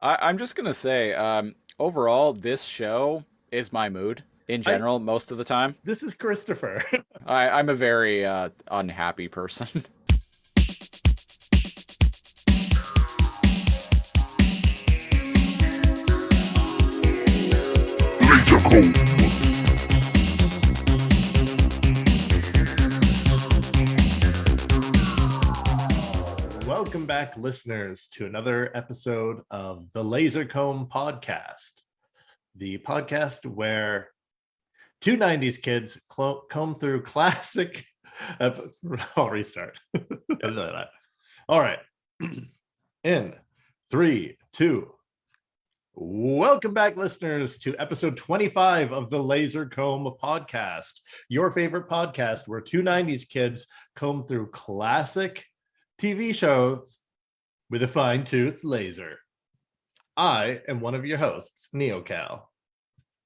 I'm just gonna say, overall, this show is my mood in I general most of the time. This is Christopher. I'm a very unhappy person. Welcome back, listeners, to another episode of the Lasercomb Podcast, the podcast where two 90s kids comb through classic. I'll restart. All right. In three, two. Welcome back, listeners, to episode 25 of the Lasercomb Podcast, your favorite podcast where two 90s kids comb through classic TV shows with a fine-toothed laser. I am one of your hosts, NeoCal.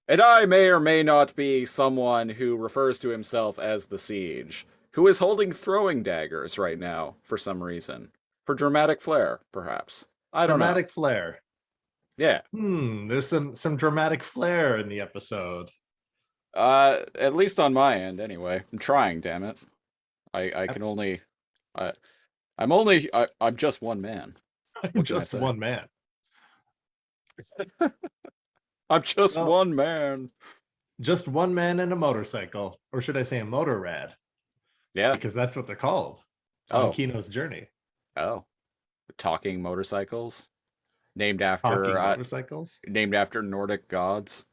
And I may or may not be someone who refers to himself as the Siege, who is holding throwing daggers right now for some reason. For dramatic flair, perhaps. I don't know. Dramatic flair. Yeah. There's some dramatic flair in the episode. At least on my end, anyway. I'm trying, damn it. I can only I I'm just one man. I'm What can I just say? one man. I'm just Well, one man. just one man and a motorcycle, or should I say a motor rad? Yeah. Because that's what they're called on Oh. Kino's journey. Oh. Talking motorcycles. Talking motorcycles. Named after Nordic gods.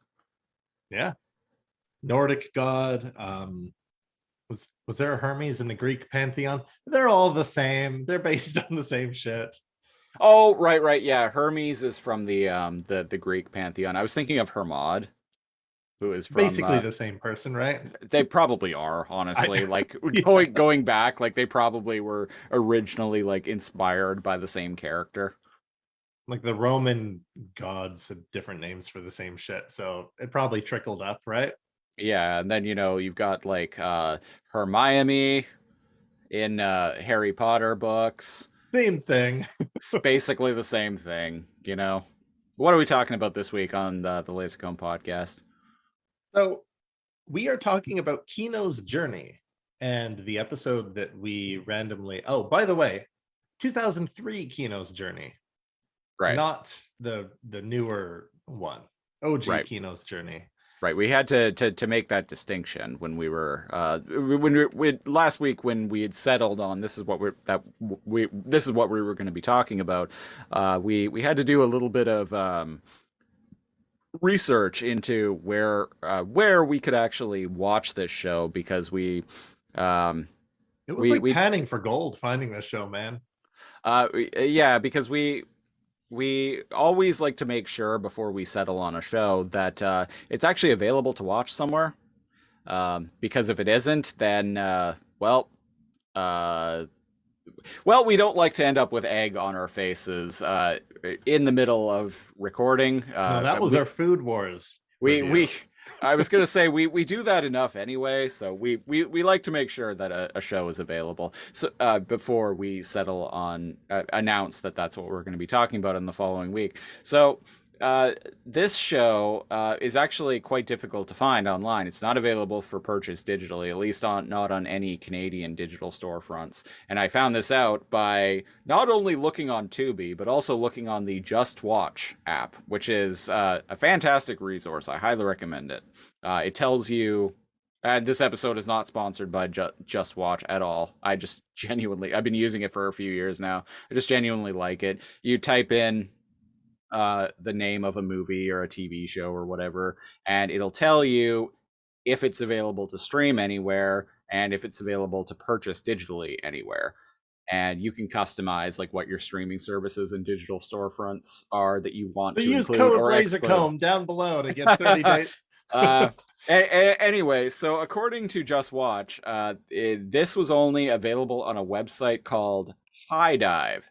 Yeah. Nordic god. Was there a Hermes in the Greek pantheon? They're all the same. They're based on the same shit. Oh, right. Yeah, Hermes is from the Greek pantheon. I was thinking of Hermod, who is from Basically the same person, right? they probably are, honestly. Like Yeah. going back, like they probably were originally like inspired by the same character. Like the Roman gods had different names for the same shit, so it probably trickled up, right? Yeah, and then you've got like Hermione in Harry Potter books. Same thing. It's basically the same thing. What are we talking about this week on the Lasercomb podcast? So we are talking about Kino's journey and the episode that we randomly. Oh, by the way, 2003 Kino's journey, Right, not the newer one. OG right, Kino's journey. right. We had to make that distinction when we were last week when we had settled on this is what we were going to be talking about. We had to do a little bit of research into where we could actually watch this show because um It was like we panning for gold finding this show, man. yeah, because we always like to make sure before we settle on a show that it's actually available to watch somewhere. Because if it isn't, then uh, we don't like to end up with egg on our faces in the middle of recording. No, that was our Food Wars review. We I was gonna say we do that enough anyway, so we like to make sure that a show is available. So before we settle on announce that that's what we're going to be talking about in the following week. So this show is actually quite difficult to find online. It's not available for purchase digitally, at least not on any Canadian digital storefronts. And I found this out by not only looking on Tubi, but also looking on the Just Watch app, which is a fantastic resource. I highly recommend it. It tells you. And this episode is not sponsored by Just Watch at all. I've been using it for a few years now. I just genuinely like it. You type in the name of a movie or a TV show or whatever, and it'll tell you if it's available to stream anywhere and if it's available to purchase digitally anywhere. And you can customize like what your streaming services and digital storefronts are that you want So to use include code or exclude. Lasercomb down below to get 30 days. uh, anyway, so according to Just Watch, this was only available on a website called High Dive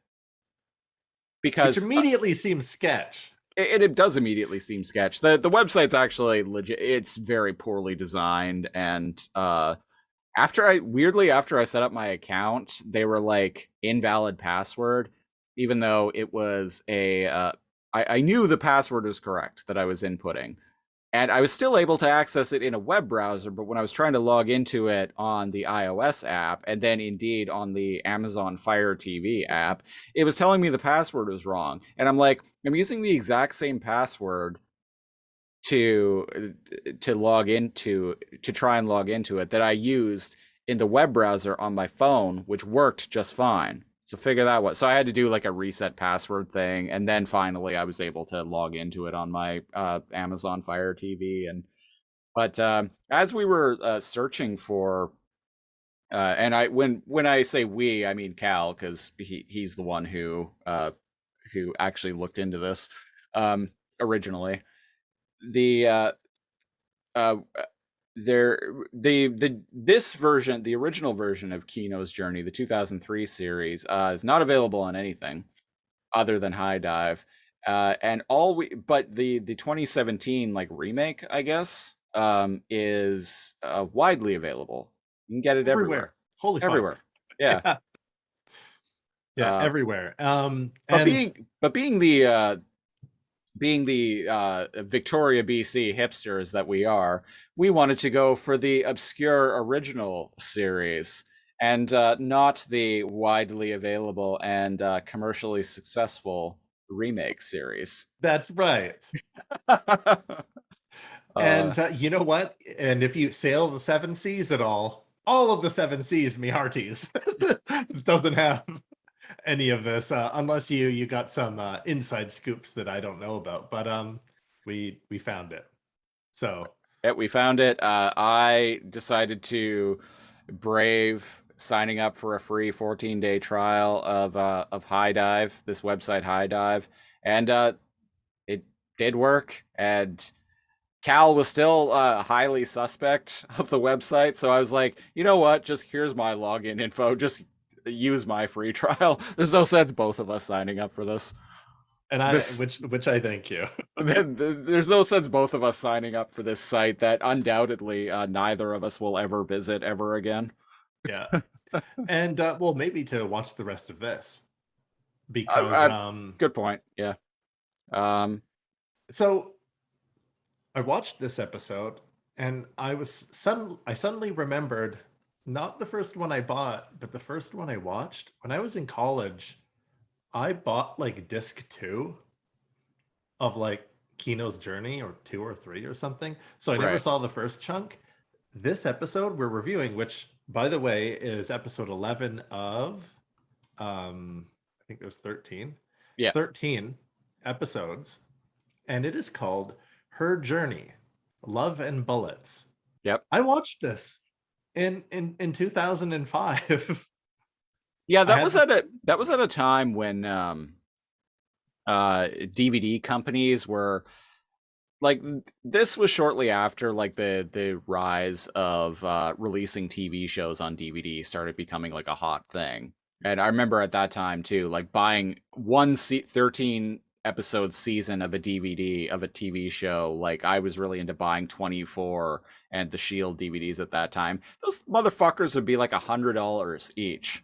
Which because immediately seems sketch. it does immediately seem sketch. The website's actually legit. It's very poorly designed, and after I set up my account, they were like invalid password, even though it was I knew the password was correct that I was inputting, and I was still able to access it in a web browser. But when I was trying to log into it on the iOS app, and then indeed on the Amazon Fire TV app, it was telling me the password was wrong. And I'm like, I'm using the exact same password to log into, to try and log into it, that I used in the web browser on my phone, which worked just fine. So figure that out. So I had to do like a reset password thing, and then finally I was able to log into it on my Amazon Fire TV. And but as we were searching for, and I when I say we, I mean Cal, because he's the one who actually looked into this originally. The uh, there the this version, the original version of Kino's Journey, the 2003 series, is not available on anything other than High Dive. And all we but the 2017 like remake, I guess, is widely available. You can get it everywhere. Everywhere. Holy fuck. Everywhere. Yeah. Yeah. Yeah, Uh, everywhere. but And being the Victoria, BC hipsters that we are, we wanted to go for the obscure original series, and not the widely available and commercially successful remake series. that's right. uh, And you know what? And if you sail the seven seas at all of the seven seas, me hearties, doesn't have any of this, unless you got some inside scoops that I don't know about. But we found it. So yeah, we found it. I decided to brave signing up for a free 14-day trial of High Dive, this website High Dive, and it did work. And Cal was still highly suspect of the website, so I was like, you know what? Just here's my login info. Just use my free trial. There's no sense both of us signing up for this. and I This which I thank you. there's no sense both of us signing up for this site that undoubtedly neither of us will ever visit ever again. Yeah. And well, maybe to watch the rest of this, because Uh, uh, Good point. Yeah. Um, so I watched this episode and I suddenly remembered not the first one I bought, but the first one I watched when I was in college. I bought like disc 2 of like Kino's Journey, or 2 or 3 or something. So I never right. saw the first chunk. This episode we're reviewing, which by the way is episode 11 of I think there's 13. Yeah. 13 episodes, and it is called Her Journey, Love and Bullets. Yep. I watched this in 2005. Yeah, I had that was at a time when DVD companies were like, this was shortly after like the rise of releasing TV shows on DVD started becoming like a hot thing. And I remember at that time too, like buying 13 episode season of a DVD of a TV show. Like I was really into buying 24 and the Shield DVDs at that time. Those motherfuckers would be like $100 each.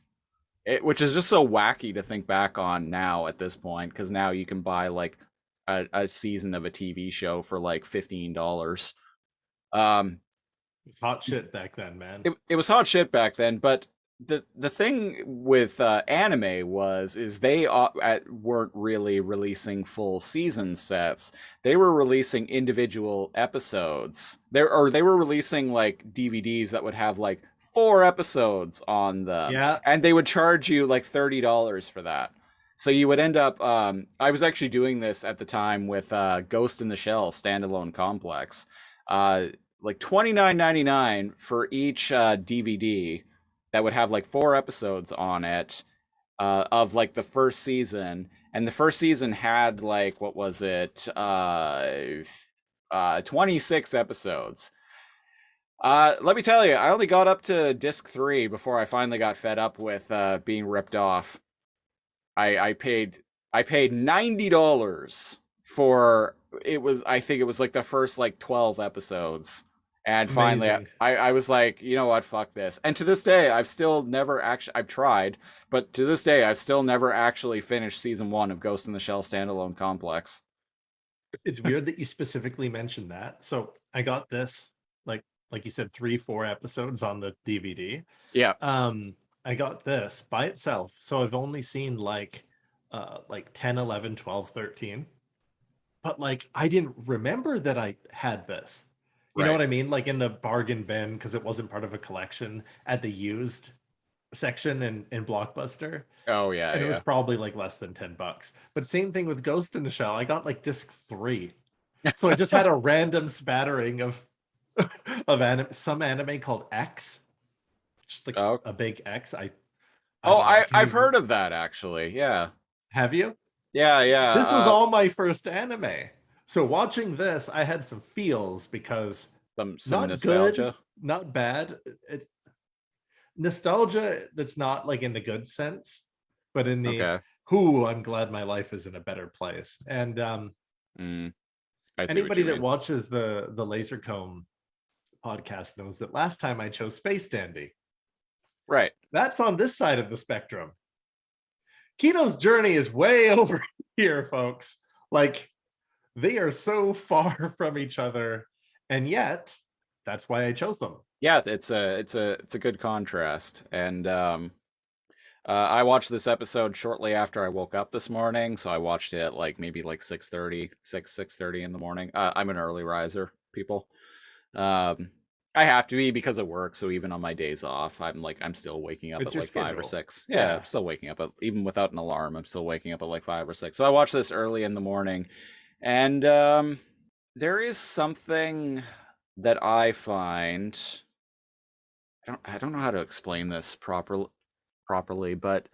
Which is just so wacky to think back on now at this point, because now you can buy like a season of a TV show for like $15. Um, It was hot shit back then, man. it was hot shit back then, but the thing with anime is they weren't really releasing full season sets. They were releasing individual episodes. They were releasing like DVDs that would have like 4 episodes on them, Yeah. and they would charge you like $30 for that. So you would end up. I was actually doing this at the time with Ghost in the Shell standalone complex. Like $29.99 for each DVD that would have like 4 episodes on it, of like the first season. And the first season had like, what was it, 26 episodes. Let me tell you, I only got up to disc 3 before I finally got fed up with being ripped off. I paid $90 for, it was, I think it was like the first like 12 episodes, And finally, Amazing. I was like, you know what, fuck this. And to this day, I've still never actually, I've tried, but to this day, I've still never actually finished season 1 of Ghost in the Shell Standalone Complex. It's weird that you specifically mentioned that. So I got this, like you said, 3, 4 episodes on the DVD. Yeah. Um, I got this by itself. So I've only seen like 10, 11, 12, 13. But like I didn't remember that I had this. You know Right. what I mean? Like in the bargain bin, because it wasn't part of a collection at the used section in Blockbuster. Oh, yeah, And it was yeah. probably like less than $10. But same thing with Ghost in the Shell. I got like disc 3. So I just had a random spattering of some anime called X, just like Oh, a big X. I oh, don't know. I can't I've even. heard of that actually. Yeah. Have you? Yeah, yeah. This was all my first anime. So watching this, I had some feels because Some not good, nostalgia. not bad. It's nostalgia that's not like in the good sense, but in the Okay. who I'm glad my life is in a better place. And Mm, I see what anybody you that mean. watches the Lasercomb podcast knows that last time I chose Space Dandy. Right. That's on this side of the spectrum. Kino's journey is way over here, folks. Like they are so far from each other, and yet that's why I chose them. Yeah, it's a good contrast. And I watched this episode shortly after I woke up this morning, so I watched it at like maybe like 6:30, 6:30 in the morning. I'm an early riser, people. Um, I have to be because of work, so even on my days off, I'm still waking up It's at your like 5 or schedule. 6. Yeah, I'm Yeah. still waking up at, even without an alarm, I'm still waking up at like 5 or 6. So I watched this early in the morning, and there is something that I find, I don't know how to explain this properly, but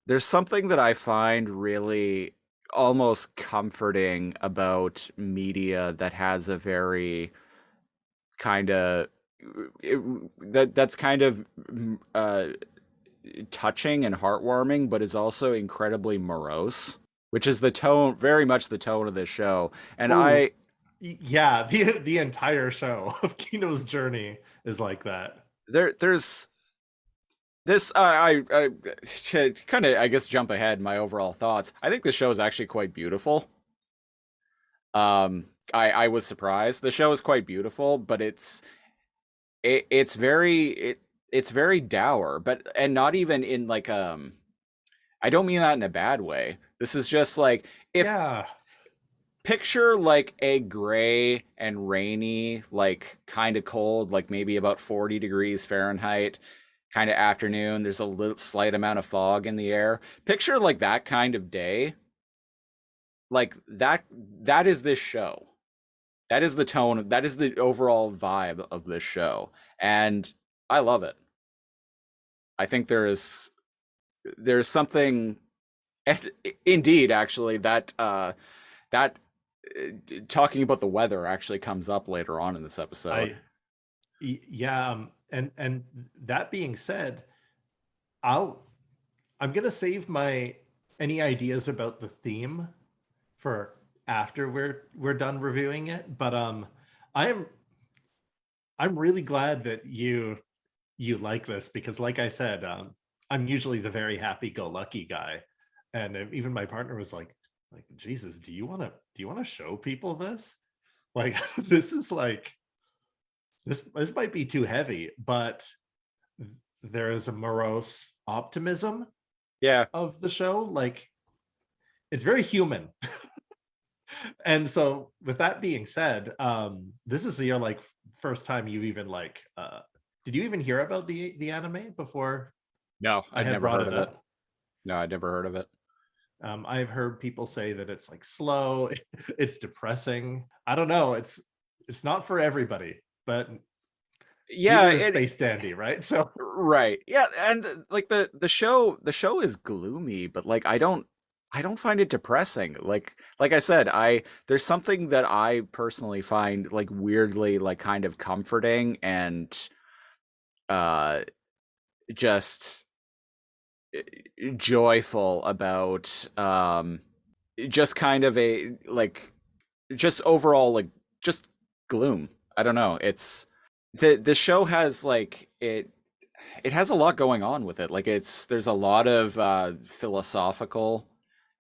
there's something that I find really almost comforting about media that has a very kind of that's kind of touching and heartwarming, but is also incredibly morose, which is the tone, very much the tone of this show. And Oh, yeah. The entire show of Kino's journey is like that. there's this I kind of, I guess, jump ahead in my overall thoughts. I think the show is actually quite beautiful. I was surprised. The show is quite beautiful, but it's very it's very dour, but and not even in like I don't mean that in a bad way. This is just like, if Yeah. picture like a gray and rainy, like kind of cold, like maybe about 40 degrees Fahrenheit kind of afternoon. There's a little slight amount of fog in the air. Picture like that kind of day. Like that is this show. That is the tone, that is the overall vibe of this show. And I love it. I think there's something, and indeed, actually, that talking about the weather actually comes up later on in this episode. I yeah, and that being said, I'll I'm gonna save my any ideas about the theme for after we're done reviewing it. But I'm I'm really glad that you like this because, like I said, I'm usually the very happy-go-lucky guy, and even my partner was like Jesus, do you want to show people this? Like this is like this might be too heavy, but there is a morose optimism Yeah, of the show. Like it's very human. And so with that being said, this is your like first time you even like did you even hear about the anime before no, I I'd had never brought heard it of it. up? No, I'd never heard of it. I've heard people say that it's like slow, it's depressing. I don't know, it's not for everybody, but Yeah, neither is it Space Dandy, right? So right. Yeah, and like the show is gloomy, but like I don't find it depressing. Like I said, I there's something that I personally find like weirdly like kind of comforting and uh just joyful about just kind of a like just overall like just gloom. I don't know. It's the show has like it has a lot going on with it. Like there's a lot of philosophical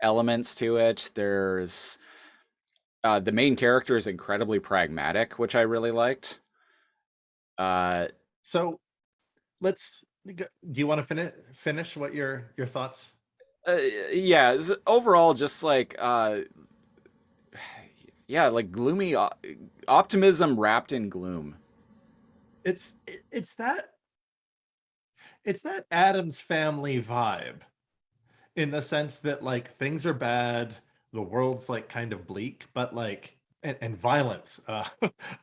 elements to it. There's the main character is incredibly pragmatic, which I really liked. Uh, So do you want to finish what your thoughts? yeah, overall, just like yeah, like gloomy optimism wrapped in gloom. It's it's that it's that Adams Family vibe, in the sense that like things are bad, the world's like kind of bleak, but like and violence.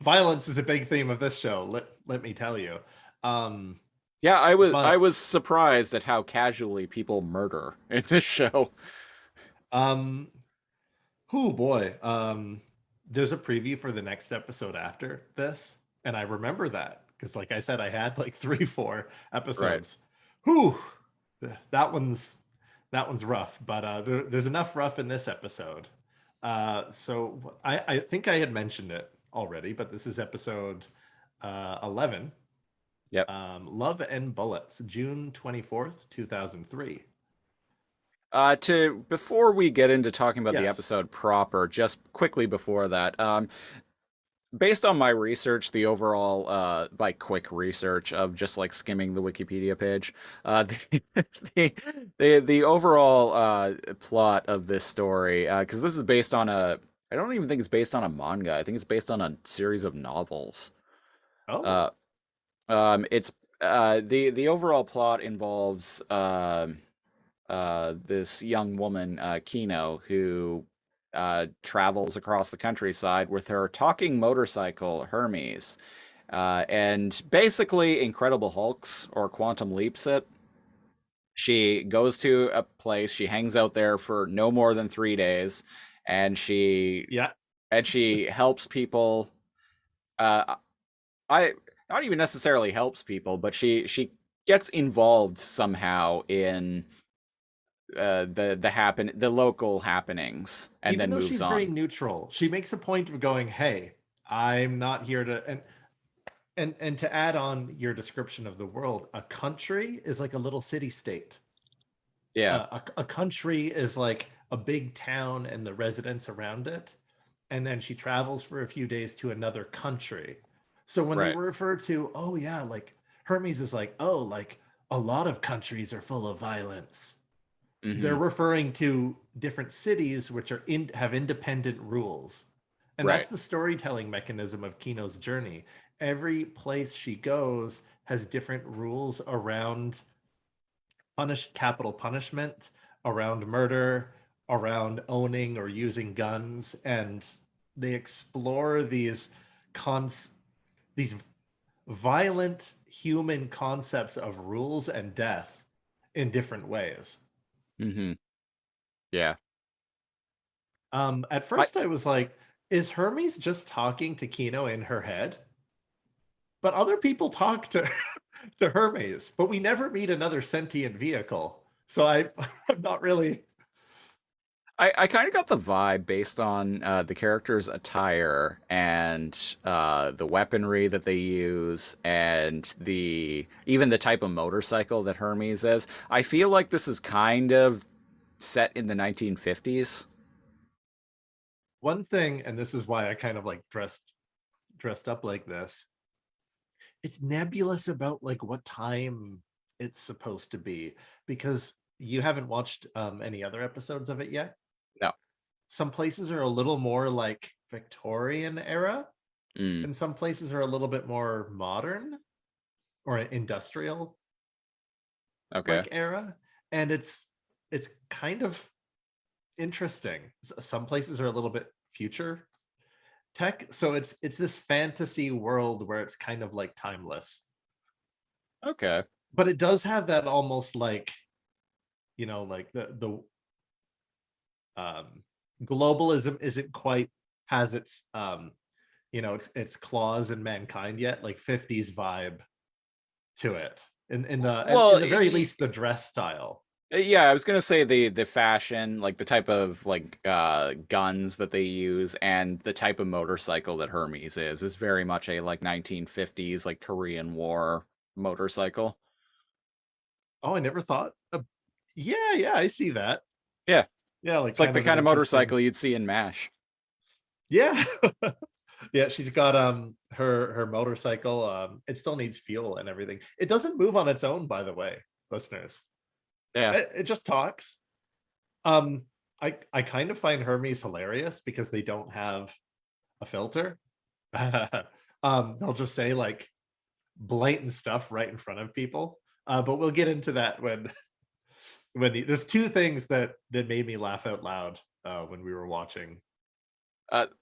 Violence is a big theme of this show. Let me tell you. Um, Yeah, I but was surprised at how casually people murder in this show. um, oh boy. There's a preview for the next episode after this, and I remember that because, like I said, I had like 3, 4 Right. episodes. Whew, that one's that one's rough, but there's enough rough in this episode. So I think I had mentioned it already, but this is episode 11. Yep. Love and Bullets, June 24th, 2003. To before we get into talking about the Yes. episode proper, just quickly before that, based on my research, the overall like quick research of just like skimming the Wikipedia page, the the the overall plot of this story, because this is based on a, I don't even think it's based on a manga. I think it's based on a series of novels. Oh, Uh, it's the overall plot involves this young woman, Kino, who travels across the countryside with her talking motorcycle, Hermes, and basically Incredible Hulks or Quantum Leaps it. She goes to a place, she hangs out there for no more than 3 days, and yeah. she helps people. Uh, I not even necessarily helps people, but she gets involved somehow in the local happenings and Even then though moves she's very on. neutral, she makes a point of going, "Hey, I'm not here to," and to add on your description of the world, a country is like a little city state. Yeah, A country is like a big town and the residents around it. And then she travels for a few days to another country. So when they right. refer to, oh, yeah, like Hermes is like, oh, like a lot of countries are full of violence. They're Hmm. referring to different cities which have independent rules. And that's Right. the storytelling mechanism of Kino's journey. Every place she goes has different rules around capital punishment, around murder, around owning or using guns, and they explore cons these violent human concepts of rules and death in different ways. Hmm. Yeah. At I first I was like, is Hermes just talking to Kino in her head? But other people talk to to Hermes, but we never meet another sentient vehicle. So I'm not really. I kind of got the vibe based on the character's attire and the weaponry that they use and the even the type of motorcycle that Hermes is. I feel like this is kind of set in the 1950s. One thing, and this is why I kind of like dressed up like this, it's nebulous about like what time it's supposed to be, because you haven't watched any other episodes of it yet. No. Some places are a little more like Victorian era, Mm, and some places are a little bit more modern or industrial okay. like era. And it's kind of interesting. Some places are a little bit future tech, so it's this fantasy world where it's kind of like timeless, Okay. but it does have that almost like, like um globalism isn't quite has its its claws in mankind yet, like 50s vibe to it, in the Well, very least the dress style. Yeah, I was gonna say the fashion, like the type of like guns that they use, and the type of motorcycle that Hermes is very much a like 1950s like Korean War motorcycle. Oh, I never thought. Yeah, yeah, I see that. Yeah, Yeah, like it's like kind the of an kind of interesting. motorcycle you'd see in MASH. Yeah. Yeah, she's got her motorcycle. It still needs fuel and everything. It doesn't move on its own, by the way, listeners. Yeah. It just talks. Um, I kind of find Hermes hilarious because they don't have a filter. They'll just say like blatant stuff right in front of people. But we'll get into that there's two things that made me laugh out loud when we were watching.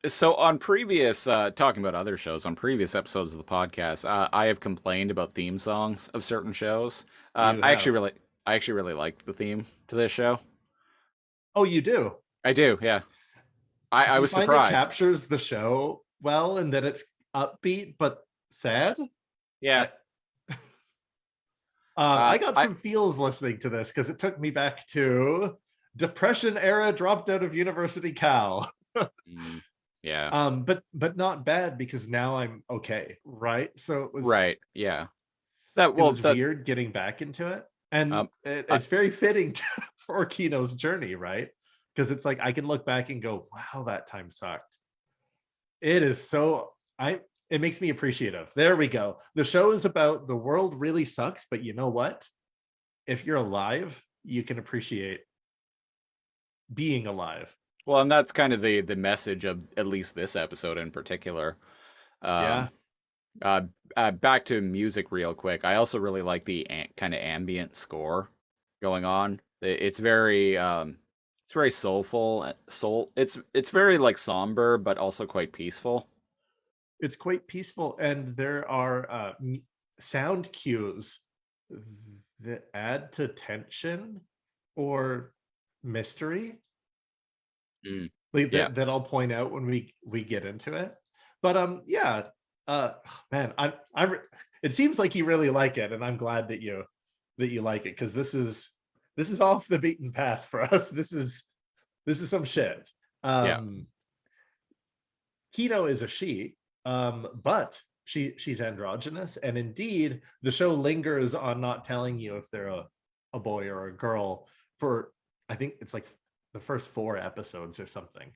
So on previous talking about other shows on previous episodes of the podcast, I have complained about theme songs of certain shows. You have. I actually really liked the theme to this show. Oh, you do. I do, yeah. I Do you was find it surprised. captures the show well and that it's upbeat but sad? Yeah. I I got I some feels listening to this because it took me back to Depression era, dropped out of University Cal. mm, yeah. But not bad because now I'm okay, right? So Right. Yeah. That it well was that weird getting back into it, and um I, it's very fitting for Kino's journey, right? Because it's like I can look back and go, "Wow, that time sucked." It is so I. It makes me appreciative. There we go. The show is about the world really sucks, but you know what? If you're alive, you can appreciate being alive. well, and that's kind of the message of at least this episode in particular. Yeah, Um uh, Back to music real quick. I also really like the kind of ambient score going on. It's very soulful. It's very like somber, but also quite peaceful. it's quite peaceful, and there are sound cues that add to tension or mystery, Mm. like Yeah, that I'll point out when we get into it. But yeah, man, I'm. It seems like you really like it, and I'm glad that you like it because this is off the beaten path for us. This is some shit. yeah. Um, Kino is a she, but she's androgynous, and indeed, the show lingers on not telling you if they're a boy or a girl for I think it's like the first 4 episodes or something,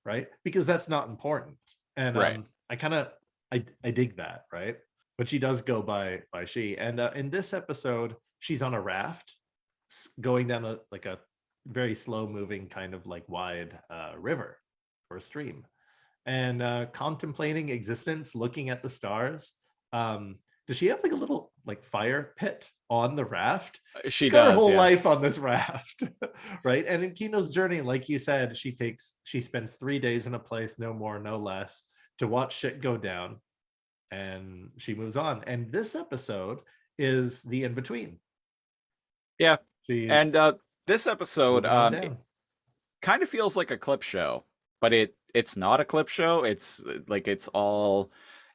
right? Because that's not important, and Right. I kind of I dig that, right? But she does go by she, and in this episode, she's on a raft going down a very slow moving kind of like wide river or a stream and contemplating existence, looking at the stars. Um, does she have like a little like fire pit on the raft? She She's got her does, whole yeah. life on this raft, right? And in Kino's journey, like you said, she spends 3 days in a place, no more, no less, to watch shit go down, and she moves on. And this episode is the in between. Yeah. And She's this episode moving on it down. kind of feels like a clip show, but it's not a clip show. It's like it's all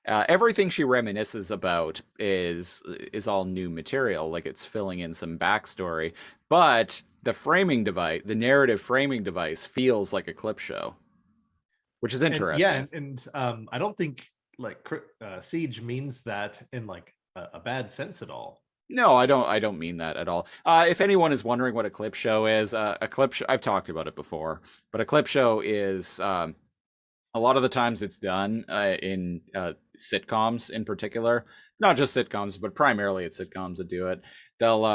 everything she reminisces about is all new material. Like it's filling in some backstory, but the narrative framing device, feels like a clip show, which is And yeah, interesting. and I don't think like siege means that in like a bad sense at all. No, I don't mean that at all. If anyone is wondering what a clip show is, a clip show, I've talked about it before, but a clip show is a lot of the times it's done in sitcoms in particular, not just sitcoms, but primarily it's sitcoms that do it. They'll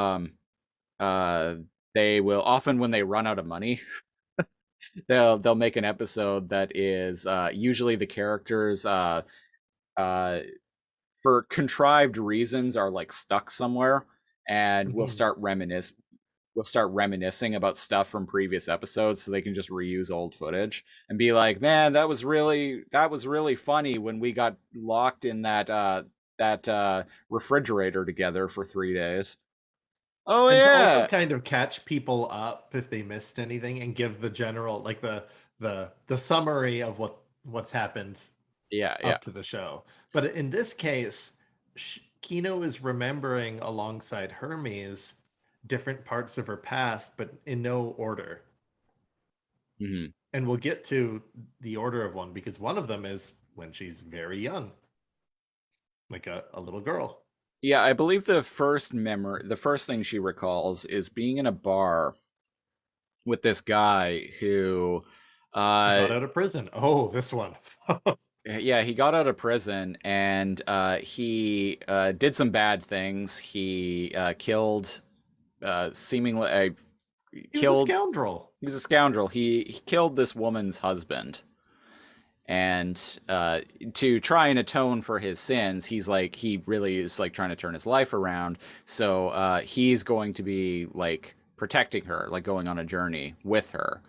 uh they will often, when they run out of money, they'll make an episode that is usually the characters uh for contrived reasons are like stuck somewhere, and Mhm. we'll start reminiscing about stuff from previous episodes so they can just reuse old footage and be like, man, that was really funny when we got locked in that refrigerator together for 3 days. Oh And to also yeah. kind of catch people up if they missed anything and give the general like the summary of what's happened Yeah, yeah. up to the show. But in this case, Kino is remembering alongside Hermes different parts of her past, but in no order. Hmm. And we'll get to the order of one because one of them is when she's very young, like a little girl. Yeah, I believe the first thing she recalls is being in a bar with this guy who, uh, Got out of prison. Oh, this one. yeah, he got out of prison and he did some bad things. He killed, seemingly, He was a killed. scoundrel. He was a scoundrel. He killed this woman's husband, and to try and atone for his sins, he really is like trying to turn his life around. So he's going to be like protecting her, like going on a journey with her.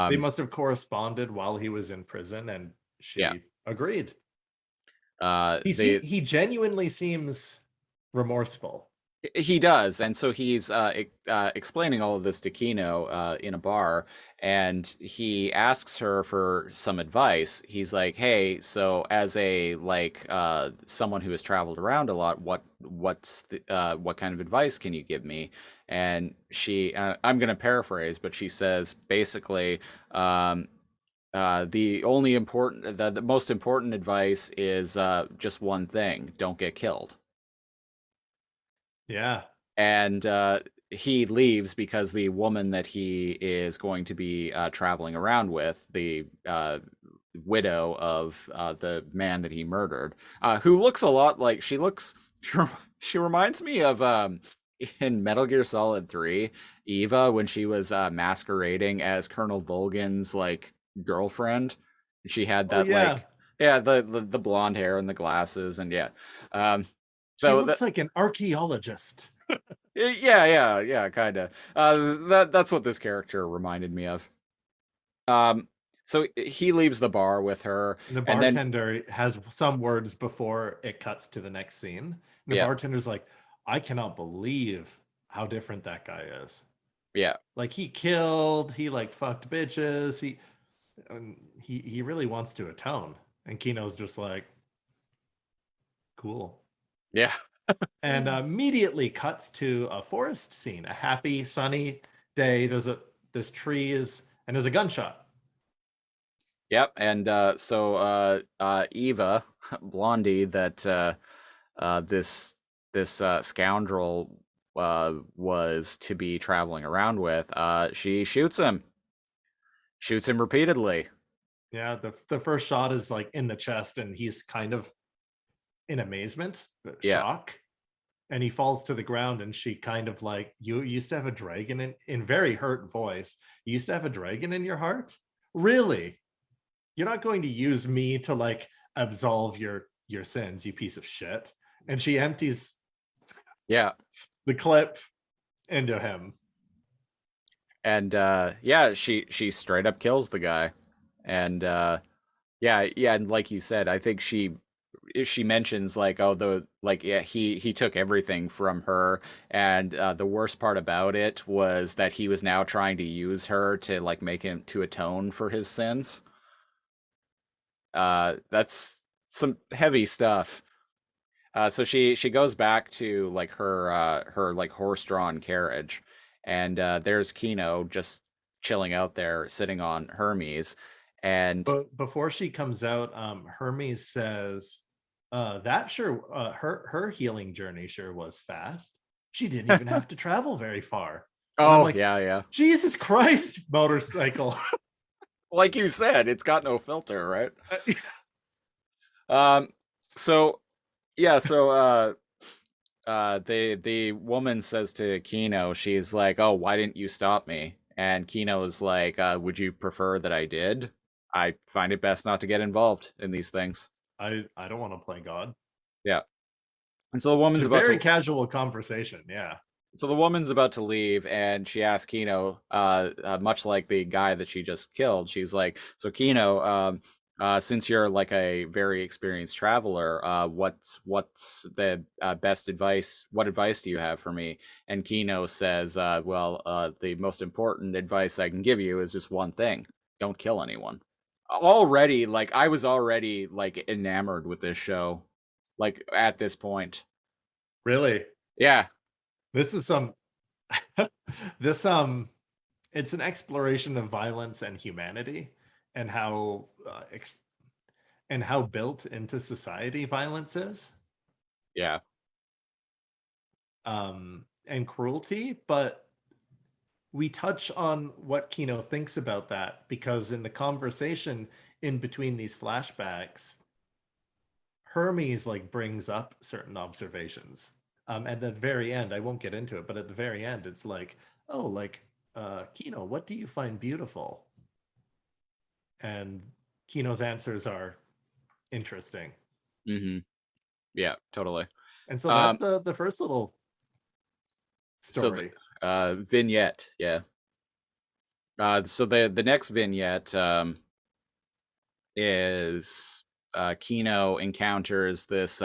They Um, must have corresponded while he was in prison, and yeah. she agreed. They He genuinely seems remorseful. He does, and so he's explaining all of this to Kino in a bar, and he asks her for some advice. He's like, "Hey, so as a someone who has traveled around a lot, what kind of advice can you give me?" And I'm going to paraphrase, but she says basically, um, the most important advice is just one thing: don't get killed. Yeah. And he leaves because the woman that he is going to be traveling around with, the widow of the man that he murdered, who looks a lot like she reminds me of in Metal Gear Solid 3, Eva, when she was masquerading as Colonel Volgin's like girlfriend. She had Oh that yeah. like, yeah, the blonde hair and the glasses, and yeah. Um, She so that looks like an archaeologist. yeah, kind of. That's what this character reminded me of. Um, so he leaves the bar with her, And the and then bartender has some words before it cuts to the next scene. And the yeah, bartender's like, I cannot believe how different that guy is. yeah, Like he like fucked bitches. He really wants to atone. And Kino's just like, cool. yeah, And immediately cuts to a forest scene, a happy, sunny day. There's trees and there's a gunshot. yep. And Eva, Blondie, that this scoundrel was to be traveling around with, she shoots him repeatedly. Yeah, the first shot is like in the chest, and he's kind of in amazement, Yeah, shock, and he falls to the ground. And she kind of like, you used to have a dragon in very hurt voice. You used to have a dragon in your heart? Really? You're not going to use me to like absolve your sins, you piece of shit. And she empties yeah. the clip into him. And yeah, she straight up kills the guy. And yeah, and like you said, I think she mentions like, oh, the like, yeah, he took everything from her, and the worst part about it was that he was now trying to use her to like make him to atone for his sins. That's some heavy stuff. So she goes back to like her like horse-drawn carriage, and there's Kino just chilling out there, sitting on Hermes, and But before she comes out, Hermes says, that sure her healing journey sure was fast. She didn't even have to travel very far. And I'm oh like, yeah, yeah, Jesus Christ, motorcycle. like you said, it's got no filter, right? Um, so yeah, so the woman says to Kino, she's like, "Oh, why didn't you stop me?" And Kino's like, "Would you prefer that I did? I find it best not to get involved in these things." I don't want to play God. Yeah. And so It's a very casual conversation. Yeah. the woman's about to leave, and she asks Kino, much like the guy that she just killed, she's like, "So Kino, since you're like a very experienced traveler, what's the best advice? What advice do you have for me?" And Kino says, "Well, the most important advice I can give you is just one thing: don't kill anyone." Already, like I was already like enamored with this show, like at this point. Really. Yeah, This is some This it's an exploration of violence and humanity, and how built into society violence is, Yeah. and cruelty. But we touch on what Kino thinks about that, because in the conversation in between these flashbacks, Hermes like brings up certain observations. And at the very end, I won't get into it, but at the very end, it's like, oh, like, Kino, what do you find beautiful? And Kino's answers are interesting. Mm-hmm. Yeah, totally. And so that's Um, the first little so the story. vignette, yeah. So the next vignette is Kino encounters this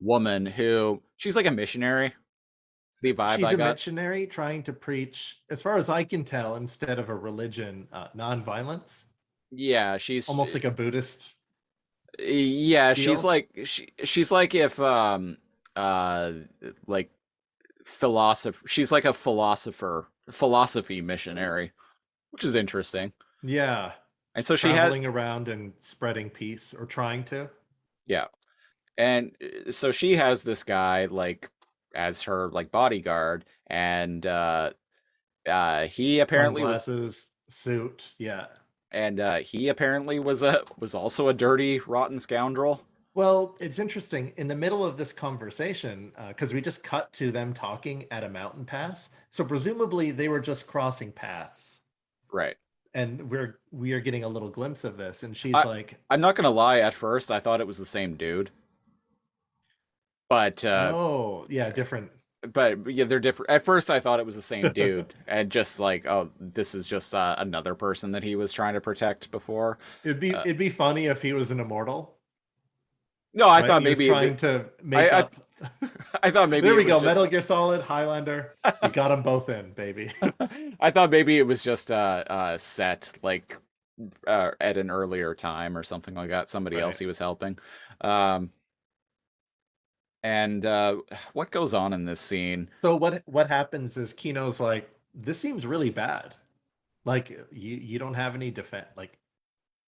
woman who she's like a missionary. It's the vibe She's I a got. missionary trying to preach, as far as I can tell, instead of a religion, nonviolence, Yeah, she's almost like a Buddhist yeah, deal. she's like if uh like philosopher she's like a philosophy missionary, which is interesting. Yeah, And so she had traveling around and spreading peace, or trying to. yeah. And so she has this guy like as her like bodyguard and he apparently Sunglasses, suit, yeah. was also a dirty rotten scoundrel. Well, it's interesting. In the middle of this conversation, because we just cut to them talking at a mountain pass, so presumably they were just crossing paths, Right. and we are getting a little glimpse of this, and she's I like, I'm not gonna lie, at first I thought it was the same dude. But "Oh, yeah, different." yeah, they're different. At first I thought it was the same dude and just like, oh, this is just another person that he was trying to protect before. It'd be Uh, it'd be funny if he was an immortal, no, I right? And thought he was maybe trying to make I up. I thought maybe There it we was go. just Metal Gear Solid, Highlander. We got them both in, baby. I thought maybe it was just set like at an earlier time or something like that. Somebody else Right. he was helping. Um, and what goes on in this scene? So what happens is Kino's like, this seems really bad. Like, you don't have any defense, like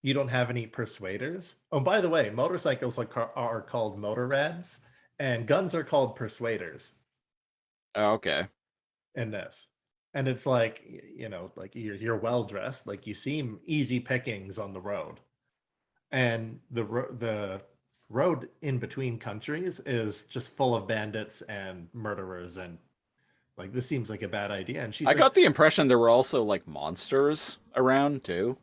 you don't have any persuaders. Oh, by the way, motorcycles are called motorrads, and guns are called persuaders Oh, okay, in this. And it's like, like you're well dressed, like you seem easy pickings on the road. And the road in between countries is just full of bandits and murderers, and like this seems like a bad idea. And she's I like, got the impression there were also like monsters around too.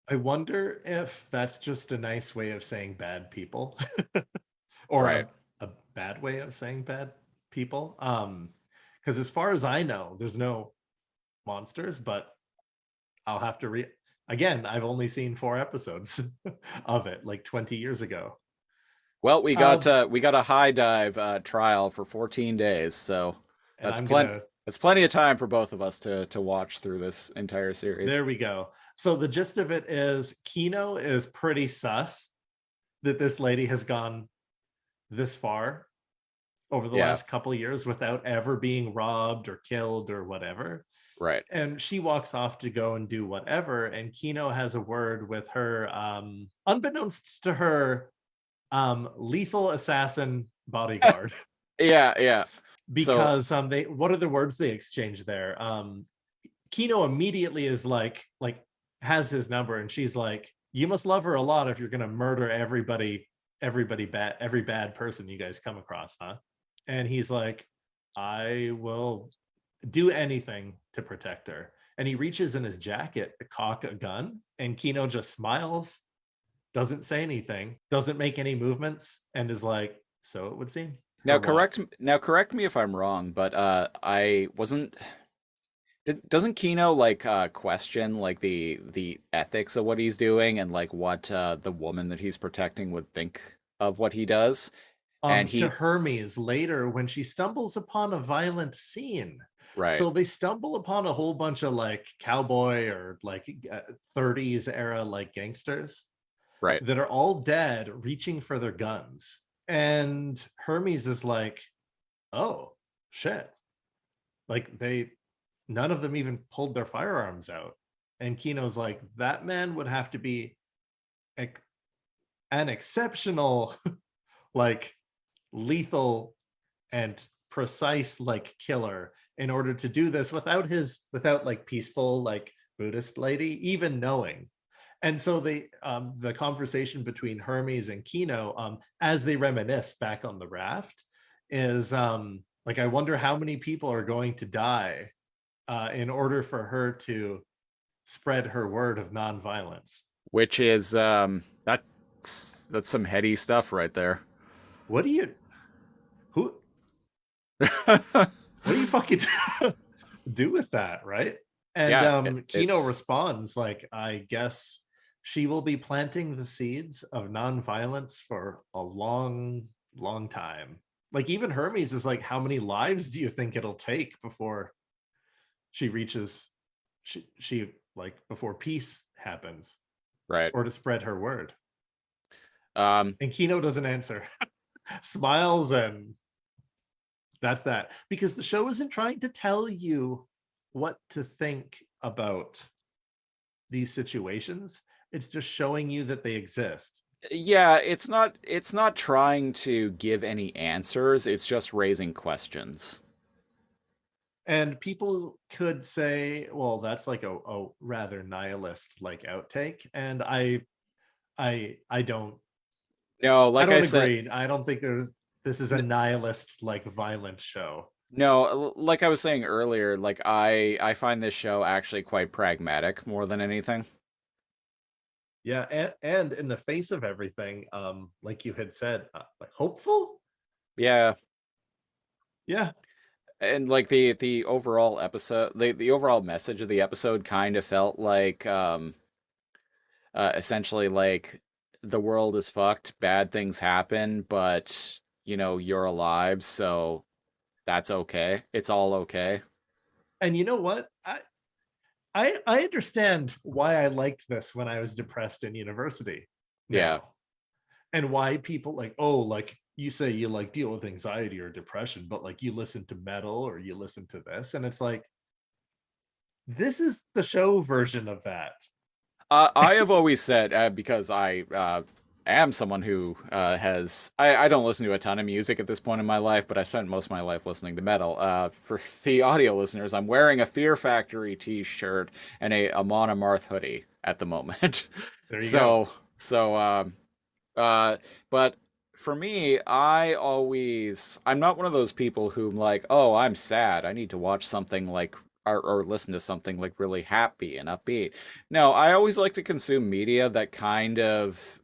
I wonder if that's just a nice way of saying bad people, or Right. a bad way of saying bad people. Because as far as I know, there's no monsters, but I'll have to again, I've only seen 4 episodes of it, like 20 years ago. Well, Um, we got a high dive trial for 14 days, so and that's I'm plenty. gonna That's plenty of time for both of us to watch through this entire series. There we go. So the gist of it is Kino is pretty sus that this lady has gone this far over the Yeah. last couple of years without ever being robbed or killed or whatever. Right. And she walks off to go and do whatever. And Kino has a word with her, unbeknownst to her, lethal assassin bodyguard. Yeah. Yeah. So Because they what are the words they exchange there? Kino immediately is like has his number, and she's like, you must love her a lot if you're gonna murder everybody bad, every bad person you guys come across, huh? And he's like, I will do anything to protect her. And he reaches in his jacket to cock a gun, and Kino just smiles, doesn't say anything, doesn't make any movements, and is like, so it would seem, or what? now correct me if I'm wrong, but I wasn't doesn't Kino like question like the ethics of what he's doing and like what the woman that he's protecting would think of what he does? And To he Hermes later when she stumbles upon a violent scene. right, So they stumble upon a whole bunch of like cowboy or like 30s era like gangsters right. that are all dead, reaching for their guns. And Hermes is like, oh shit. like none of them even pulled their firearms out. And Kino's like, that man would have to be an exceptional, like lethal and precise like killer in order to do this without like peaceful like Buddhist lady even knowing. And so the conversation between Hermes and Kino, as they reminisce back on the raft, is like, I wonder how many people are going to die in order for her to spread her word of nonviolence. Which is that's some heady stuff right there. What do you who what do you fucking do with that, right? And Yeah, Kino it's responds like, I guess she will be planting the seeds of nonviolence for a long, long time. Like even Hermes is like, how many lives do you think it'll take before she reaches she like before peace happens right. or to spread her word? Um, And Kino doesn't answer. Smiles, and that's that. Because the show isn't trying to tell you what to think about these situations. It's just showing you that they exist. yeah, it's not trying to give any answers. It's just raising questions. And people could say, well, that's like a rather nihilist like outtake. And I don't No, I like I don't said, agree. I don't think this is a nihilist like violent show. no, like I was saying earlier, like I find this show actually quite pragmatic more than anything. Yeah, and in the face of everything, like you had said, like hopeful. Yeah, Yeah, and like the overall episode, the overall message of the episode kind of felt like essentially like the world is fucked, bad things happen, but you're alive, so that's okay. It's all okay. and you know what? I understand why I liked this when I was depressed in university Yeah. now, and why people like, oh, like you say you like deal with anxiety or depression, but like you listen to metal or you listen to this, and it's like, this is the show version of that. I have always said, because I am someone who I don't listen to a ton of music at this point in my life, but I spent most of my life listening to metal. For the audio listeners, I'm wearing a Fear Factory t-shirt and a Amon Amarth hoodie at the moment. There you go. So uh, but for me, I'm not one of those people who like, oh, I'm sad, I need to watch something like or listen to something like really happy and upbeat. No, I always like to consume media that kind of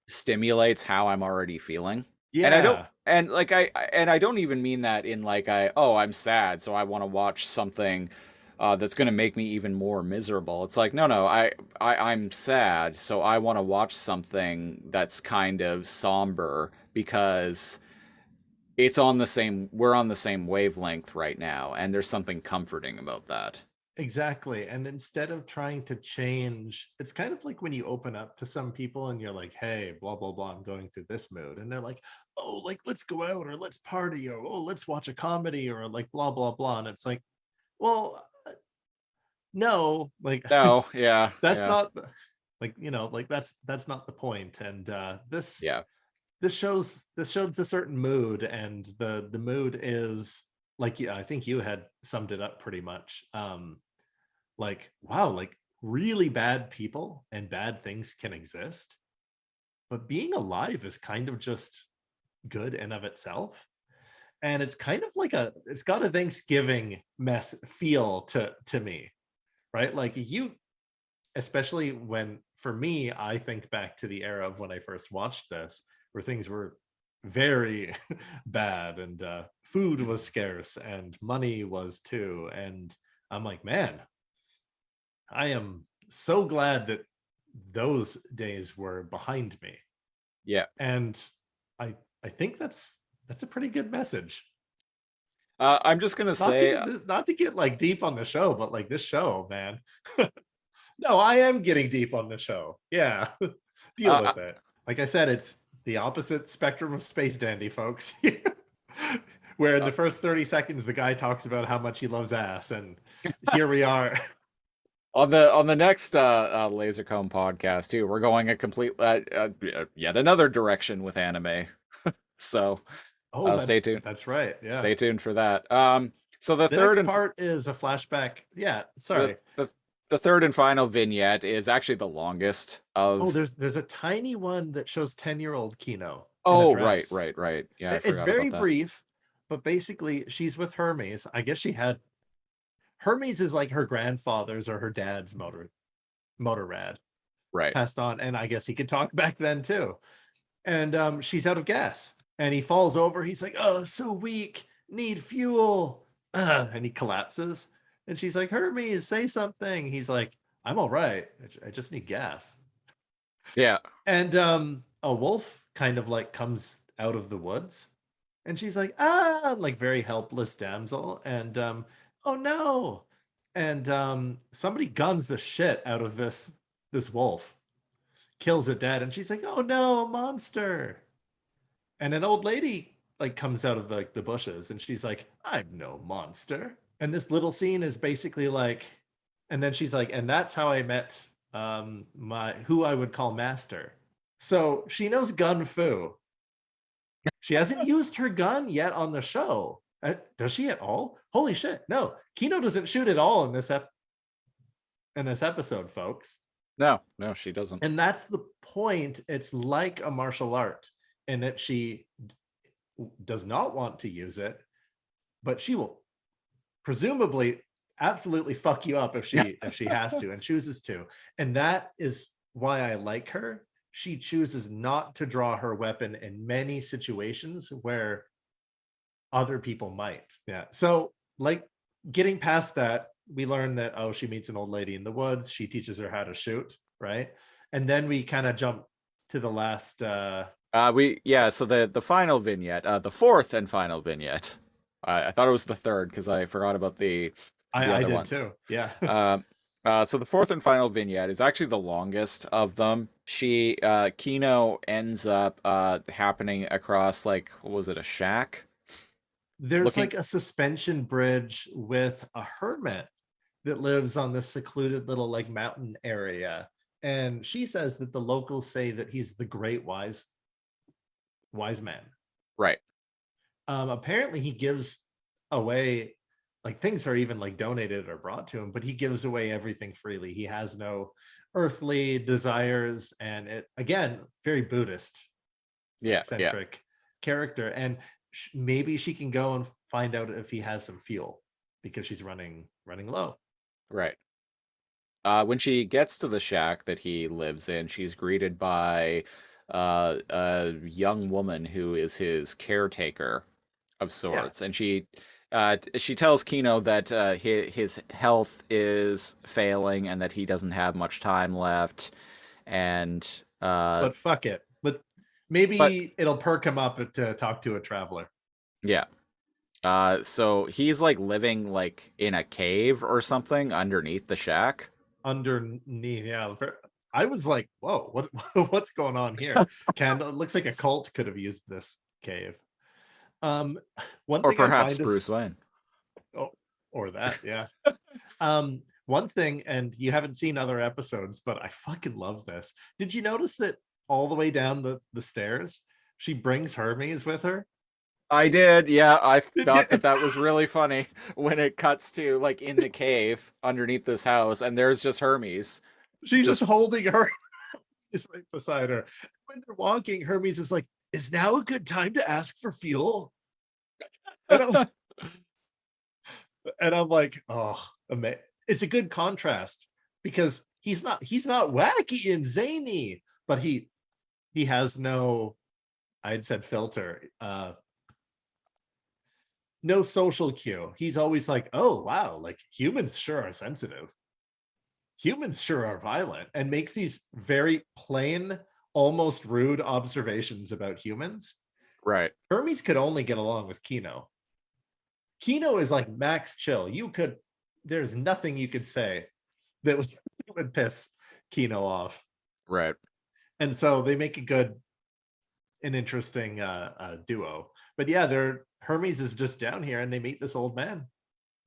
stimulates how I'm already feeling. And I don't Yeah, and like I don't even mean that in like I'm sad, so I want to watch something that's going to make me even more miserable. It's like, no, I'm sad, so I want to watch something that's kind of somber because we're on the same wavelength right now, and there's something comforting about that. exactly. And instead of trying to change, it's kind of like when you open up to some people and you're like, hey, blah, blah, blah, I'm going through this mood. And they're like, oh, like, let's go out or let's party or, oh, let's watch a comedy or like, blah, blah, blah. And it's like, well, no, like, No, yeah, that's yeah, not like, like that's not the point. And yeah. this shows a certain mood, and the mood is like, yeah, I think you had summed it up pretty much. Like, wow, like really bad people and bad things can exist, but being alive is kind of just good in of itself. And it's kind of like it's got a Thanksgiving mess feel to me, right? Like you, especially when, for me, I think back to the era of when I first watched this, where things were very bad, and food was scarce and money was too. And I'm like, man, I am so glad that those days were behind me. Yeah. And I think that's a pretty good message. I'm just gonna Not say, to not to get like deep on the show, but like this show, man. No, I am getting deep on the show. Yeah. Deal uh, with it. Like I said, it's the opposite spectrum of Space Dandy, folks. where in the first 30 seconds the guy talks about how much he loves ass, and here we are. On the next Lasercomb podcast too, we're going a complete yet another direction with anime. So Oh, stay tuned. that's right. Yeah. Stay tuned for that. So The next part is a flashback. Yeah, sorry. The third and final vignette is actually the longest of. Oh, there's a tiny one that shows 10-year-old Kino. Oh, right. Yeah, I It's forgot very about that. brief, but basically she's with Hermes. I guess Hermes is like her grandfather's or her dad's motor rad. Right. Passed on, and I guess he could talk back then too. And she's out of gas, and he falls over. He's like, "Oh, so weak, need fuel," and he collapses. And she's like, "Hermes, say something." He's like, "I'm all right. I just need gas." Yeah. And a wolf kind of like comes out of the woods, and she's like, "Ah," like very helpless damsel. And oh no. And somebody guns the shit out of this wolf, kills it dead, and she's like, "Oh no, a monster." And an old lady like comes out of the bushes, and she's like, "I'm no monster." And this little scene is basically like, and then she's like, "And that's how I met my who I would call master." So she knows gun fu. She hasn't used her gun yet on the show. Does she at all? Holy shit. No, Kino doesn't shoot at all in this episode, folks. No, she doesn't. And that's the point. It's like a martial art in that she does not want to use it, but she will presumably absolutely fuck you up if she has to and chooses to. And that is why I like her. She chooses not to draw her weapon in many situations where other people might. Yeah. So like getting past that, we learn that, oh, she meets an old lady in the woods. She teaches her how to shoot, right? And then we kind of jump to the last so the final vignette, the fourth and final vignette. I thought it was the third because I forgot about the I other did one too. Yeah. So the fourth and final vignette is actually the longest of them. Kino ends up happening across, like, what was it, a shack? There's like a suspension bridge with a hermit that lives on this secluded little like mountain area. And she says that the locals say that he's the great wise man. Right. Apparently he gives away, like, things are even like donated or brought to him, but he gives away everything freely. He has no earthly desires, and it, again, very Buddhist centric character. And maybe she can go and find out if he has some fuel because she's running low. Right. When she gets to the shack that he lives in, she's greeted by a young woman who is his caretaker of sorts, and she tells Kino that his health is failing and that he doesn't have much time left, and but fuck it, maybe it'll perk him up to talk to a traveler. Yeah. So he's like living like in a cave or something underneath the shack. Underneath, yeah. I was like, whoa, what's going on here? It looks like a cult could have used this cave. One or thing perhaps I find Bruce Wayne. Oh, or that, yeah. One thing, and you haven't seen other episodes, but I fucking love this. Did you notice that all the way down the stairs, she brings Hermes with her? I did, yeah. I thought that was really funny when it cuts to like in the cave underneath this house, and there's just Hermes. She's just holding her. Is right beside her. When they're walking, Hermes is like, "Is now a good time to ask for fuel?" And I'm like, oh, it's a good contrast because he's not wacky and zany, but he has no, I'd said filter, no social cue. He's always like, oh wow, like humans sure are sensitive. Humans sure are violent, and makes these very plain, almost rude observations about humans. Right. Hermes could only get along with Kino. Kino is like max chill. There's nothing you could say that would piss Kino off. Right. And so they make a good an interesting duo. But yeah, Hermes is just down here and they meet this old man.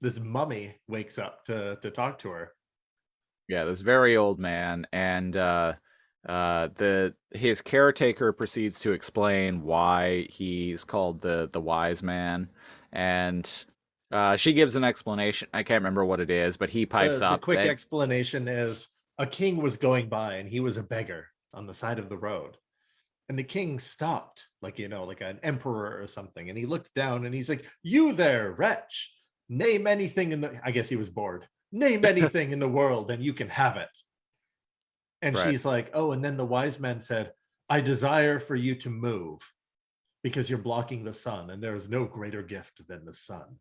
This mummy wakes up to talk to her. Yeah, this very old man, and the his caretaker proceeds to explain why he's called the wise man, and she gives an explanation. I can't remember what it is, but he pipes The up quick and explanation is a king was going by and he was a beggar on the side of the road. And the king stopped, like, like an emperor or something. And he looked down and he's like, "You there, wretch, name anything in the," I guess he was bored. "Name anything in the world and you can have it." And right, she's like, "Oh," and then the wise man said, "I desire for you to move because you're blocking the sun, and there is no greater gift than the sun."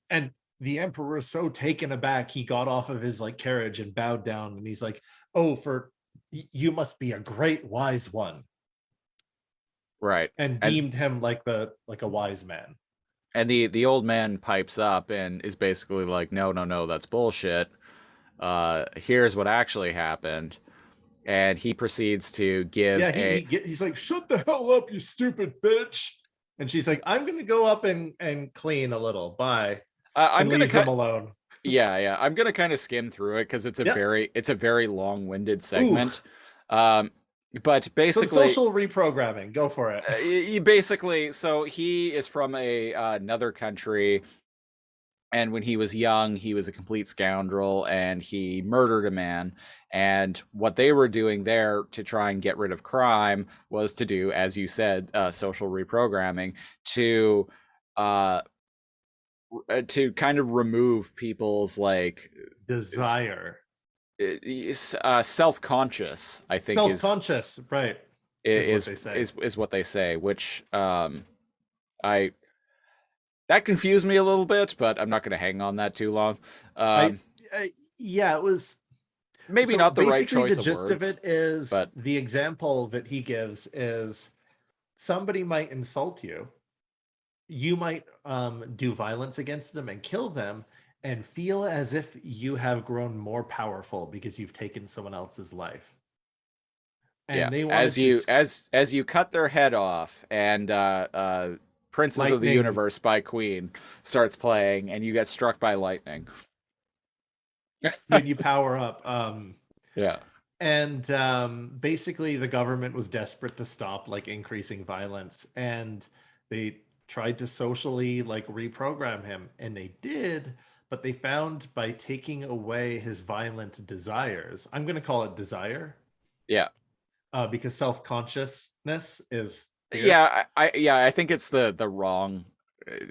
And the emperor is so taken aback, he got off of his like carriage and bowed down, and he's like, "Oh, you must be a great wise one," right, and and deemed him like a wise man. the old man pipes up and is basically like, no, no, no, that's bullshit. Here's what actually happened, and he proceeds to give Yeah, a he's like, "Shut the hell up, you stupid bitch." And she's like, "I'm gonna go up and clean a little. Bye." I'm And gonna leaves them cut. alone. Yeah. I'm gonna kind of skim through it because Yep. it's a very long-winded Ooh, segment. Um, but some basically, social reprogramming. Go for it. so he is from a another country, and when he was young, he was a complete scoundrel, and he murdered a man. And what they were doing there to try and get rid of crime was to do, as you said, social reprogramming to. Uh, to kind of remove people's like Desire. self-conscious, I think Self-conscious, right, is what they say. is what they say, which I that confused me a little bit, but I'm not going to hang on that too long. I, um yeah, it was. Maybe So not the right basically the choice of gist of words, it is, but the example that he gives is, somebody might insult you, you might do violence against them and kill them, and feel as if you have grown more powerful because you've taken someone else's life. yeah, And they wanted to as you cut their head off, and Princess of the lightning Universe by Queen starts playing, and you get struck by lightning. when you power up. Yeah. And basically the government was desperate to stop like increasing violence, and they tried to socially like reprogram him, and they did, but they found by taking away his violent desires, I'm going to call it desire, Yeah. because self-consciousness is weird. I think it's the wrong.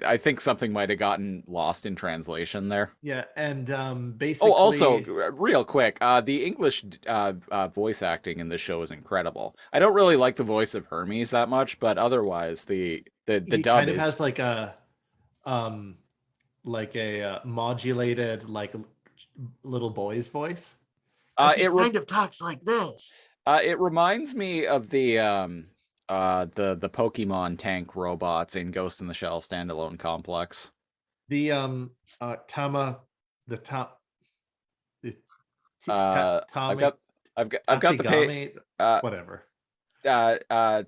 I think something might have gotten lost in translation there. Yeah, and Oh, also, basically real quick, the English voice acting in this show is incredible. I don't really like the voice of Hermes that much, but otherwise, the he dub kind of is. has um like a modulated like little boy's voice. Like he It re- kind of talks like this. it reminds me of the Pokemon tank robots in Ghost in the Shell standalone complex. The Tama, the top, the I've Tami, got the pay. Tachigami, Uh, whatever. uh, uh,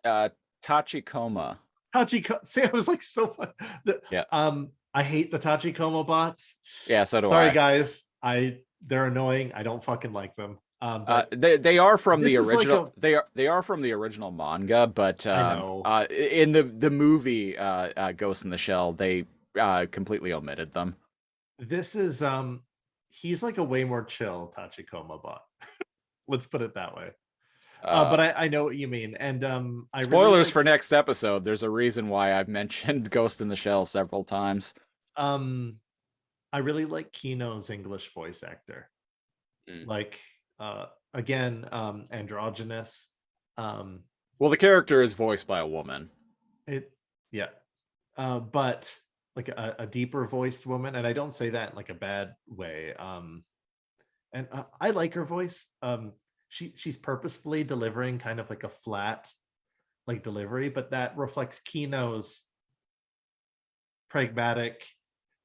uh, Tachikoma. Tachiko. See, I was like so fun. Yeah, I hate the Tachikoma bots. yeah. So do Sorry, I. guys. They're annoying. I don't fucking like them. But They are from the this is like original. a. They are from the original manga, but I know. in the movie Ghost in the Shell, they completely omitted them. This is he's like a way more chill Tachikoma bot. Let's put it that way. Uh, But I know what you mean. And I really Spoilers like for next episode. There's a reason why I've mentioned Ghost in the Shell several times. um I really like Kino's English voice actor. Mm. Like again, androgynous. Um Well, the character is voiced by a woman. it Yeah. But like a deeper voiced woman, and I don't say that in like a bad way. And I like her voice. She's purposefully delivering kind of like a flat like delivery, but that reflects Kino's pragmatic,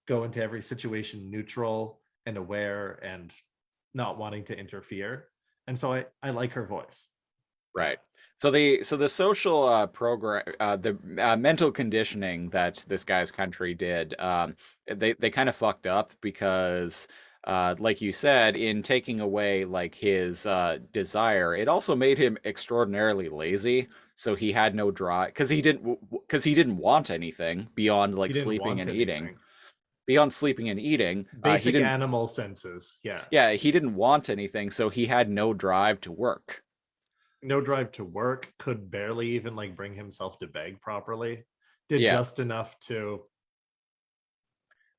go into every situation neutral and aware and not wanting to interfere. And so I like her voice. Right. So the social program, the mental conditioning that this guy's country did, they kind of fucked up because, like you said, in taking away like his desire, it also made him extraordinarily lazy. So he had no drive because he didn't want anything beyond He like didn't sleeping want and eating. anything. Beyond sleeping and eating, he Basic didn't. animal senses. Yeah. Yeah, he didn't want anything, so he had no drive to work. No drive to work, could barely even like bring himself to beg properly. Did Yeah. just enough to uh,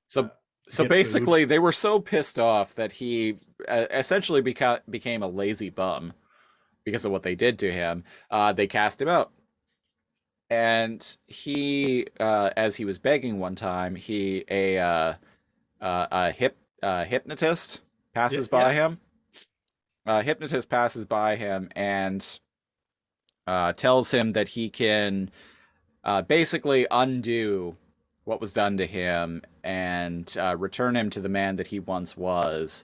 So so get food. basically, they were so pissed off that he essentially became a lazy bum because of what they did to him. They cast him out, and as he was begging one time, a hypnotist Yeah, passes by yeah. him. A hypnotist passes by him and tells him that he can basically undo what was done to him and return him to the man that he once was.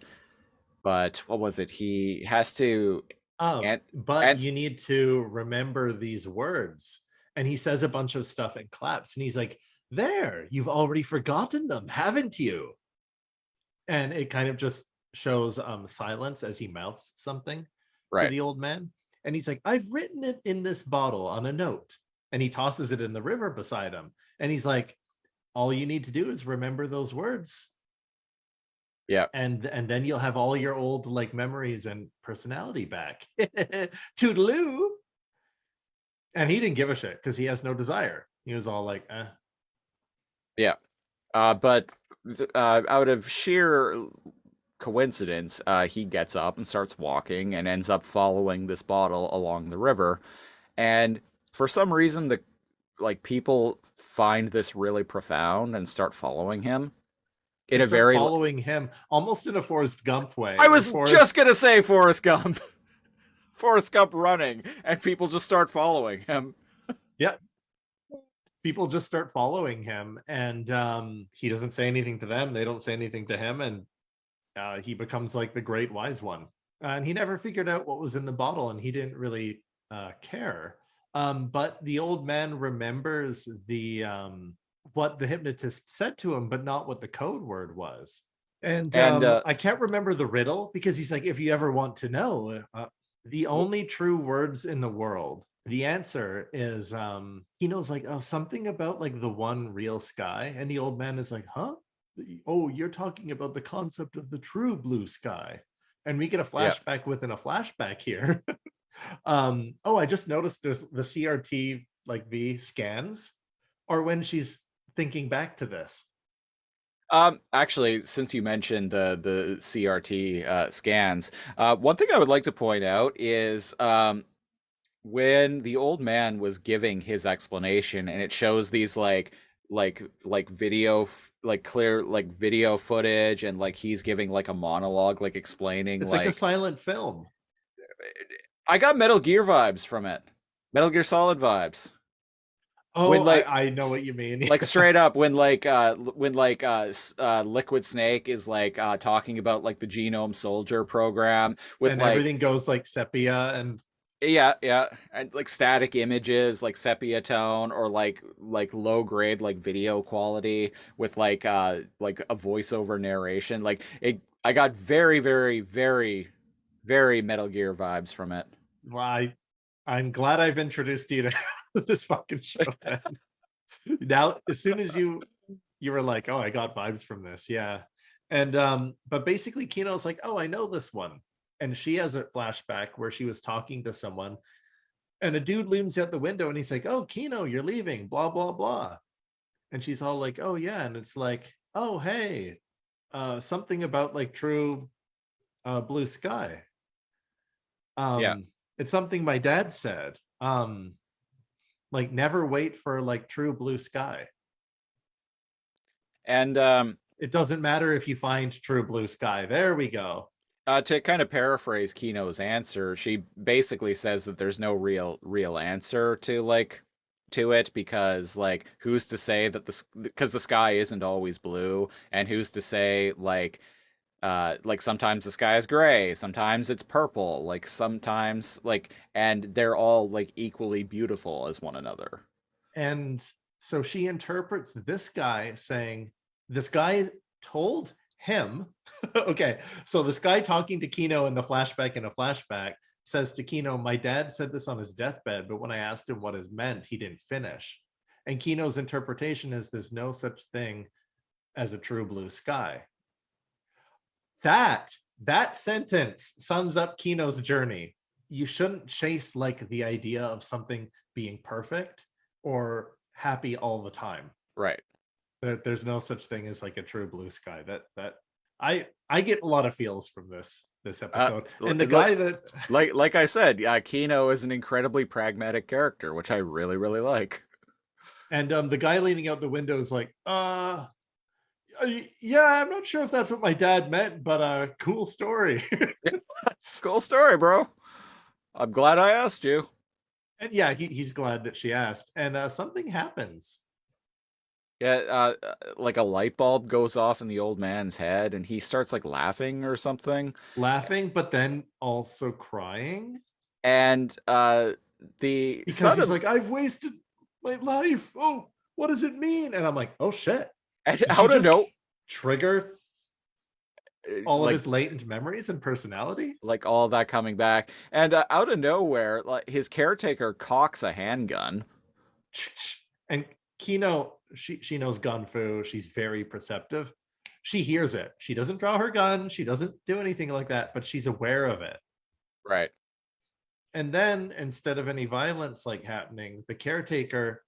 But what was it? He has to and But and you need to remember these words. And he says a bunch of stuff and claps. And he's like, there, you've already forgotten them, haven't you? And it kind of just shows silence as he mouths something to right. the old man. And he's like, I've written it in this bottle on a note. And he tosses it in the river beside him. And he's like, all you need to do is remember those words. Yeah. And then you'll have all your old like memories and personality back. Toodaloo. And he didn't give a shit because he has no desire. He was all like, eh. Yeah. But out of sheer coincidence, he gets up and starts walking and ends up following this bottle along the river. And for some reason, the like people find this really profound and start following him in They a start very. following him almost in a Forrest Gump way. I Like was Forrest, just gonna say Forrest Gump. Forrest Gump running, and people just start following him. yeah, people just start following him, and he doesn't say anything to them. They don't say anything to him, and he becomes like the great wise one. And he never figured out what was in the bottle, and he didn't really care. But the old man remembers the what the hypnotist said to him, but not what the code word was. And And I can't remember the riddle because he's like, if you ever want to know, the only true words in the world. The answer is he knows like, oh, something about like the one real sky. And the old man is like, huh? Oh, you're talking about the concept of the true blue sky. And we get a yeah, flashback within a flashback here. Oh, I just noticed this the CRT like V scans, or when she's thinking back to this. actually, since you mentioned the CRT scans, one thing I would like to point out is when the old man was giving his explanation, and it shows these like video like clear like video footage, and like he's giving like a monologue, like explaining It's like a like silent film. I got Metal Gear vibes from it, Metal Gear Solid vibes. When Oh, like I know what you mean. like straight up when Liquid Snake is like talking about like the Genome Soldier program with And like everything goes like sepia and yeah, and like static images like sepia tone, or like low grade like video quality with like a voiceover narration. Like it I got very Metal Gear vibes from it. why I'm glad I've introduced you to this fucking show, man. Now, as soon as you were like, oh, I got vibes from this, yeah. And but basically Kino's like, oh, I know this one. And she has a flashback where she was talking to someone, and a dude looms out the window and he's like, oh, Kino, you're leaving, blah, blah, blah. And she's all like, oh yeah. And it's like, oh hey, something about like true blue sky. Yeah. It's something my dad said. Like never wait for like true blue sky. And It doesn't matter if you find true blue sky. There we go. to kind of paraphrase Kino's answer, she basically says that there's no real answer to it, because like who's to say that because the sky isn't always blue, and who's to say like Like sometimes the sky is gray, sometimes it's purple, like sometimes like, and they're all like equally beautiful as one another. And so she interprets this guy saying, this guy told him, okay, so this guy talking to Kino in a flashback says to Kino, my dad said this on his deathbed, but when I asked him what it meant, he didn't finish. And Kino's interpretation is there's no such thing as a true blue sky. That sentence sums up Kino's journey. You shouldn't chase like the idea of something being perfect or happy all the time. Right. There's no such thing as like a true blue sky. That I get a lot of feels from this episode. And the guy that like I said, Kino is an incredibly pragmatic character, which I really, really like. and the guy leaning out the window is like, yeah, I'm not sure if that's what my dad meant, but cool story. Cool story, bro. I'm glad I asked you. And yeah, he's glad that she asked. And something happens. Yeah, like a light bulb goes off in the old man's head, and he starts like laughing or something. Laughing, but then also crying. And the because he's like, I've wasted my life. Oh, what does it mean? And I'm like, oh shit. And out of no trigger all like, of his latent memories and personality, like all of that coming back, and out of nowhere, like his caretaker cocks a handgun, and Kino, she knows gun fu. She's very perceptive. She hears it. She doesn't draw her gun. She doesn't do anything like that, but she's aware of it. right? And then instead of any violence like happening, the caretaker,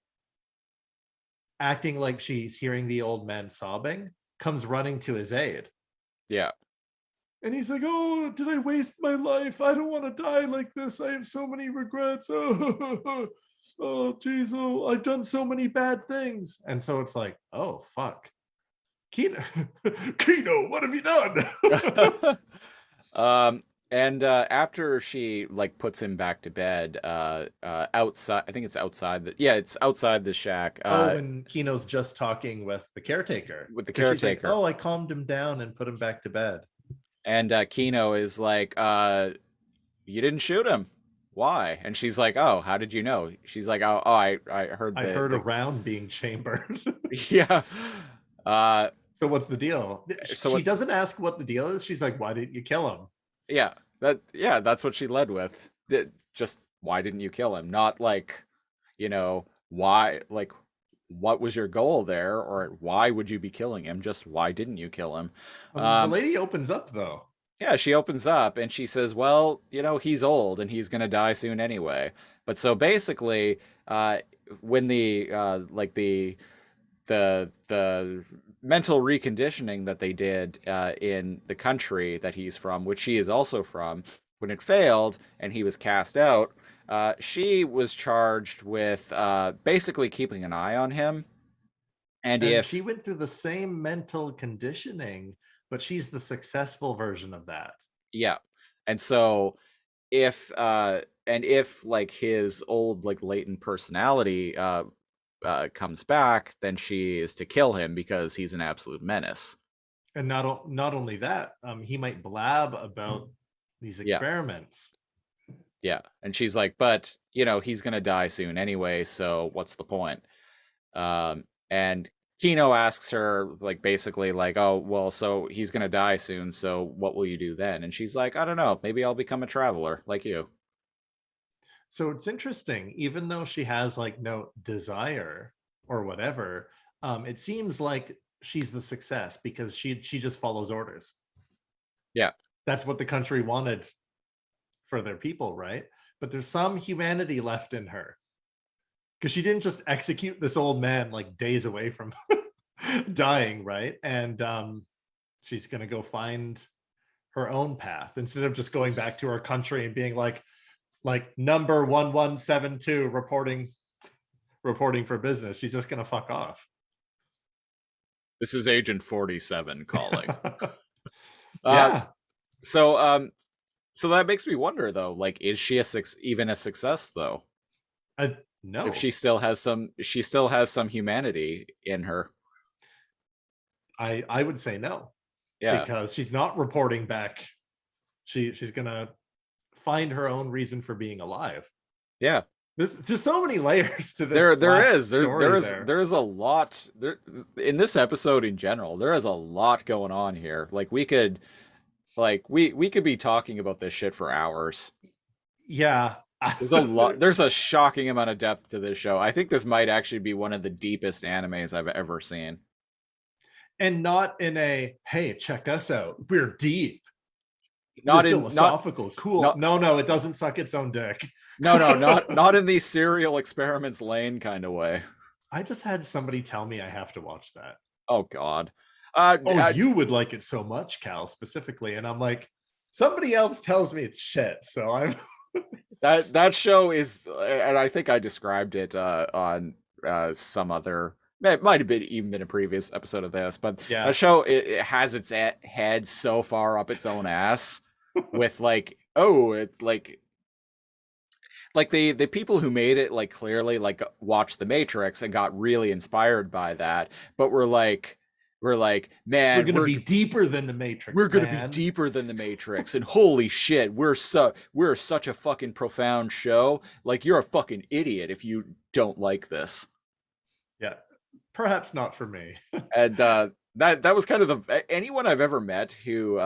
acting like she's hearing the old man sobbing, comes running to his aid. Yeah. And he's like, oh, did I waste my life? I don't want to die like this. I have so many regrets. Oh, geez, oh, I've done so many bad things. And so it's like, oh, fuck. Kino, Kino, what have you done? And after she like puts him back to bed, outside, I think it's outside it's outside the shack. And Kino's just talking with the caretaker. With the caretaker. Like, oh, I calmed him down and put him back to bed. And Kino is like, you didn't shoot him. Why? And she's like, oh, how did you know? She's like, oh, I heard a round being chambered. Yeah. So what's the deal? She doesn't ask what the deal is. She's like, why didn't you kill him? Yeah, that's what she led with. Just why didn't you kill him? Not like, why, like, what was your goal there, or why would you be killing him? Just why didn't you kill him? The lady opens up though. Yeah, she opens up and she says, well, he's old and he's gonna die soon anyway. But so basically, when the mental reconditioning that they did in the country that he's from, which she is also from, when it failed and he was cast out, she was charged with basically keeping an eye on him. And if she went through the same mental conditioning, but she's the successful version of that. Yeah. And so if like his old like latent personality comes back, then she is to kill him because he's an absolute menace. And not only that, he might blab about these experiments. Yeah. And she's like, but he's gonna die soon anyway, so what's the point? And Kino asks her like basically like, oh well, so he's gonna die soon, so what will you do then? And she's like, I don't know, maybe I'll become a traveler like you. So it's interesting, even though she has like no desire or whatever, it seems like she's the success because she just follows orders. Yeah. That's what the country wanted for their people, right? But there's some humanity left in her. Because she didn't just execute this old man like days away from dying, right? And she's gonna go find her own path instead of just going back to her country and being like number 1172 reporting for business. She's just gonna fuck off. This is Agent 47 calling. Yeah. So that makes me wonder though, like, is she even a success though? No. If she still has some humanity in her. I would say no. Yeah. because she's not reporting back. She's gonna find her own reason for being alive. Yeah. There's just so many layers to There this there last is. story there. There is a lot there in this episode in general. There is a lot going on here. We could be talking about this shit for hours. Yeah. There's a shocking amount of depth to this show. I think this might actually be one of the deepest animes I've ever seen. And not in a, hey, check us out, we're deep, we're Not in philosophical, cool. not No, it doesn't suck its own dick. not in the serial experiments lane kind of way. I just had somebody tell me I have to watch that. Oh God. Oh, you would like it so much, Cal, specifically. And I'm like, somebody else tells me it's shit. So I'm that show is, and I think I described it on some other. It might have been even been a previous episode of this, but yeah. that show it has its head so far up its own ass with like, oh, it's like the people who made it like clearly like watched The Matrix and got really inspired by that, but we're like, man, we're gonna be deeper than The Matrix. We're gonna be deeper than The Matrix, and holy shit, we're such a fucking profound show. Like, you're a fucking idiot if you don't like this. Yeah, perhaps not for me. And that was kind of anyone I've ever met who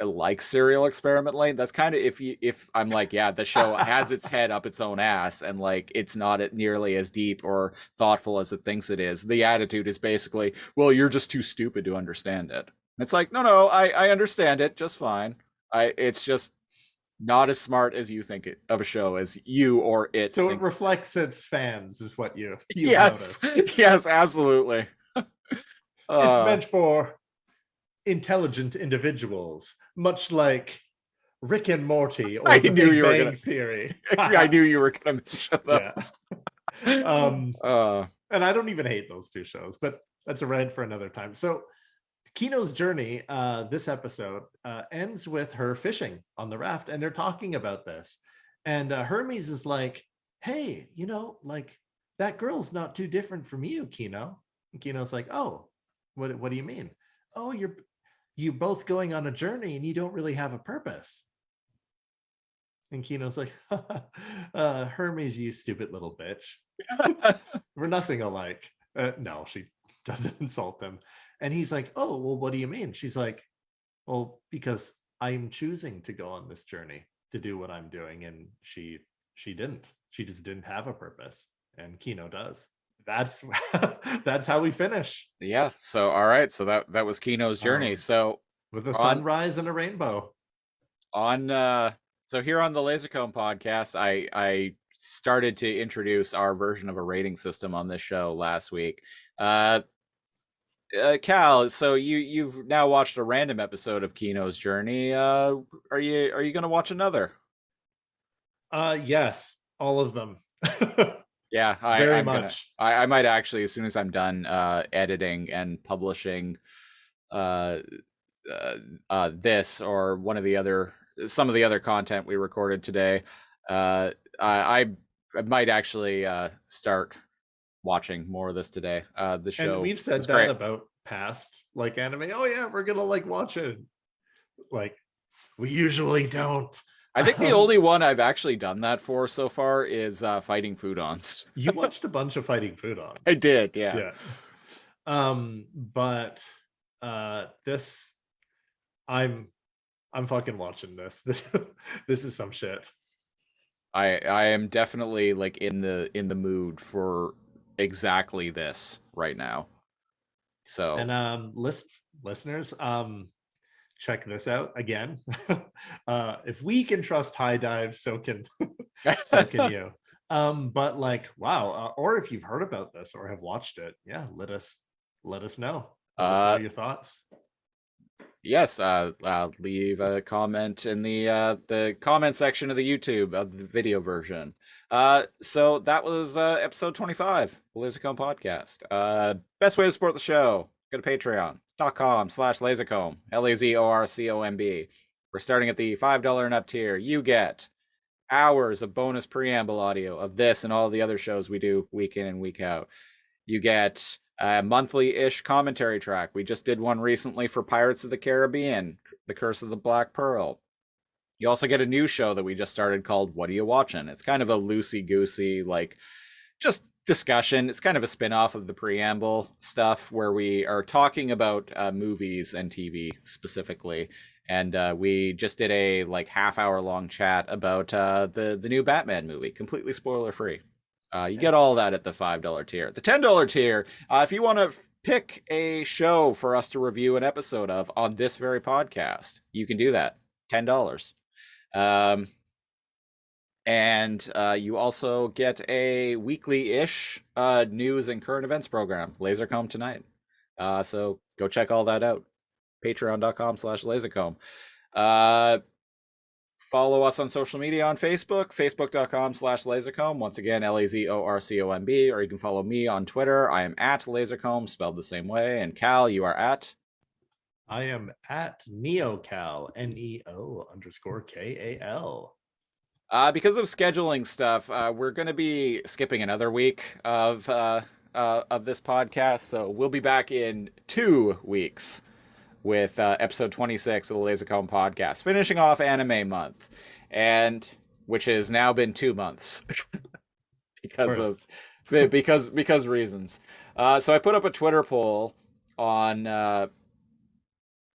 likes Serial Experiment Lane. That's kind of if I'm like, yeah, the show has its head up its own ass, and like it's not nearly as deep or thoughtful as it thinks it is. The attitude is basically, well, you're just too stupid to understand it. It's like, no, I understand it just fine. It's just not as smart as you think of a show as you or it. So it reflects its fans, is what you yes, noticed. Yes, absolutely. It's meant for intelligent individuals, much like Rick and Morty or The Big Bang Theory. I knew you were gonna mention those. Yeah. And I don't even hate those two shows, but that's a rant for another time. So Kino's journey, this episode, ends with her fishing on the raft, and they're talking about this. And Hermes is like, hey, like that girl's not too different from you, Kino. And Kino's like, oh, what do you mean? Oh, you're both going on a journey and you don't really have a purpose. And Kino's like, Hermes, you stupid little bitch. We're nothing alike. No, she doesn't insult them. And he's like, oh, well, what do you mean? She's like, well, because I'm choosing to go on this journey to do what I'm doing. And she didn't. She just didn't have a purpose. And Kino does. That's how we finish. Yeah. So all right. So that was Kino's journey. So with a sunrise and a rainbow. So here on the Lasercomb podcast, I started to introduce our version of a rating system on this show last week. Cal, so you've now watched a random episode of Kino's journey. Are you gonna watch another? Yes, all of them. Yeah, very much. I might actually, as soon as I'm done editing and publishing this or some of the other content we recorded today, I might actually start watching more of this today. The show, and we've said that great about past like anime. Oh yeah, we're gonna like watch it. Like, we usually don't. I think the only one I've actually done that for so far is Fighting Foodons. You watched a bunch of Fighting Foodons. I did, yeah. But this, I'm fucking watching this. This is some shit. I am definitely like in the mood for exactly this right now. So, and listeners, check this out again. If we can trust High Dive, so can you. But like, wow, or if you've heard about this or have watched it, yeah, let us know. Let us know your thoughts. Yes, leave a comment in the comment section of the YouTube of the video version. So that was episode 25, the Lasercomb podcast. Best way to support the show, go to patreon.com/lasercomb, LAZORCOMB. We're starting at the $5 and up tier. You get hours of bonus preamble audio of this and all the other shows we do week in and week out. You get A monthly-ish commentary track. We just did one recently for Pirates of the Caribbean, The Curse of the Black Pearl. You also get a new show that we just started called What Are You Watching? It's kind of a loosey-goosey, like, just discussion. It's kind of a spin-off of the preamble stuff where we are talking about movies and TV specifically. And we just did a like half-hour-long chat about the new Batman movie, completely spoiler-free. You get all that at the $5 tier. The $10 tier, if you want to pick a show for us to review an episode of on this very podcast, you can do that. $10. And you also get a weekly-ish news and current events program, Lasercomb Tonight. So go check all that out. Patreon.com/Lasercomb. Follow us on social media on Facebook, facebook.com/Lasercomb. Once again, LAZORCOMB. Or you can follow me on Twitter. I am at Lasercomb, spelled the same way. And Cal, you are at? I am at NeoCal, NEO_KAL. Because of scheduling stuff, we're going to be skipping another week of this podcast. So we'll be back in 2 weeks with episode 26 of the Lasercomb podcast, finishing off anime month, and which has now been 2 months because reasons. So I put up a Twitter poll on.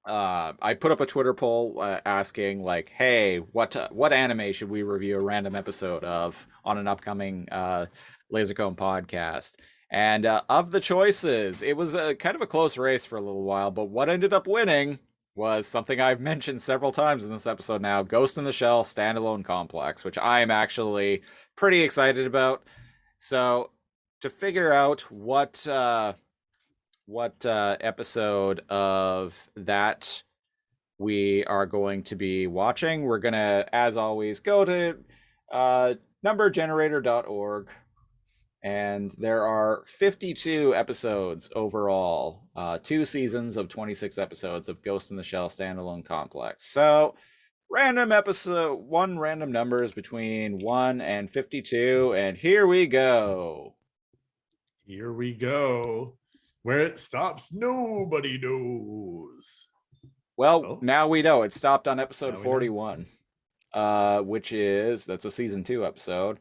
I put up a Twitter poll asking, like, hey, what anime should we review a random episode of on an upcoming Lasercomb podcast? And of the choices, it was a kind of a close race for a little while, but what ended up winning was something I've mentioned several times in this episode now, Ghost in the Shell Standalone Complex, which I am actually pretty excited about. So to figure out what episode of that we are going to be watching, we're going to, as always, go to numbergenerator.org. And there are 52 episodes overall, 2 seasons of 26 episodes of Ghost in the Shell Standalone Complex. So random numbers between 1 and 52, and here we go. Here we go. Where it stops, nobody knows. Well, now we know. It stopped on episode 41, that's a season 2 episode.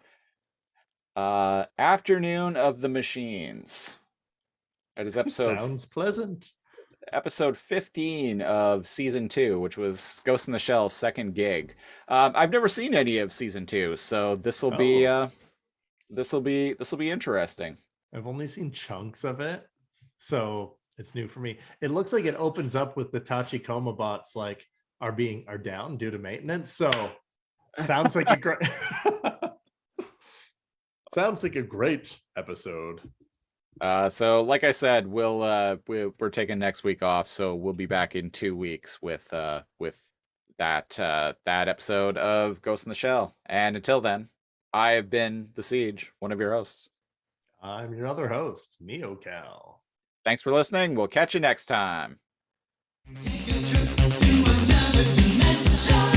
Afternoon of the Machines. That is episode. Sounds pleasant. Episode 15 of season 2, which was Ghost in the Shell's second gig. I've never seen any of season 2, so this will be interesting. I've only seen chunks of it, so it's new for me. It looks like it opens up with the Tachikoma bots like are down due to maintenance. So sounds like a great sounds like a great episode. So like I said, we're taking next week off, so we'll be back in 2 weeks with that episode of Ghost in the Shell. And until then, I have been The Siege, one of your hosts. I'm your other host, NeoCal. Thanks for listening. We'll catch you next time. Take a trip to another dimension.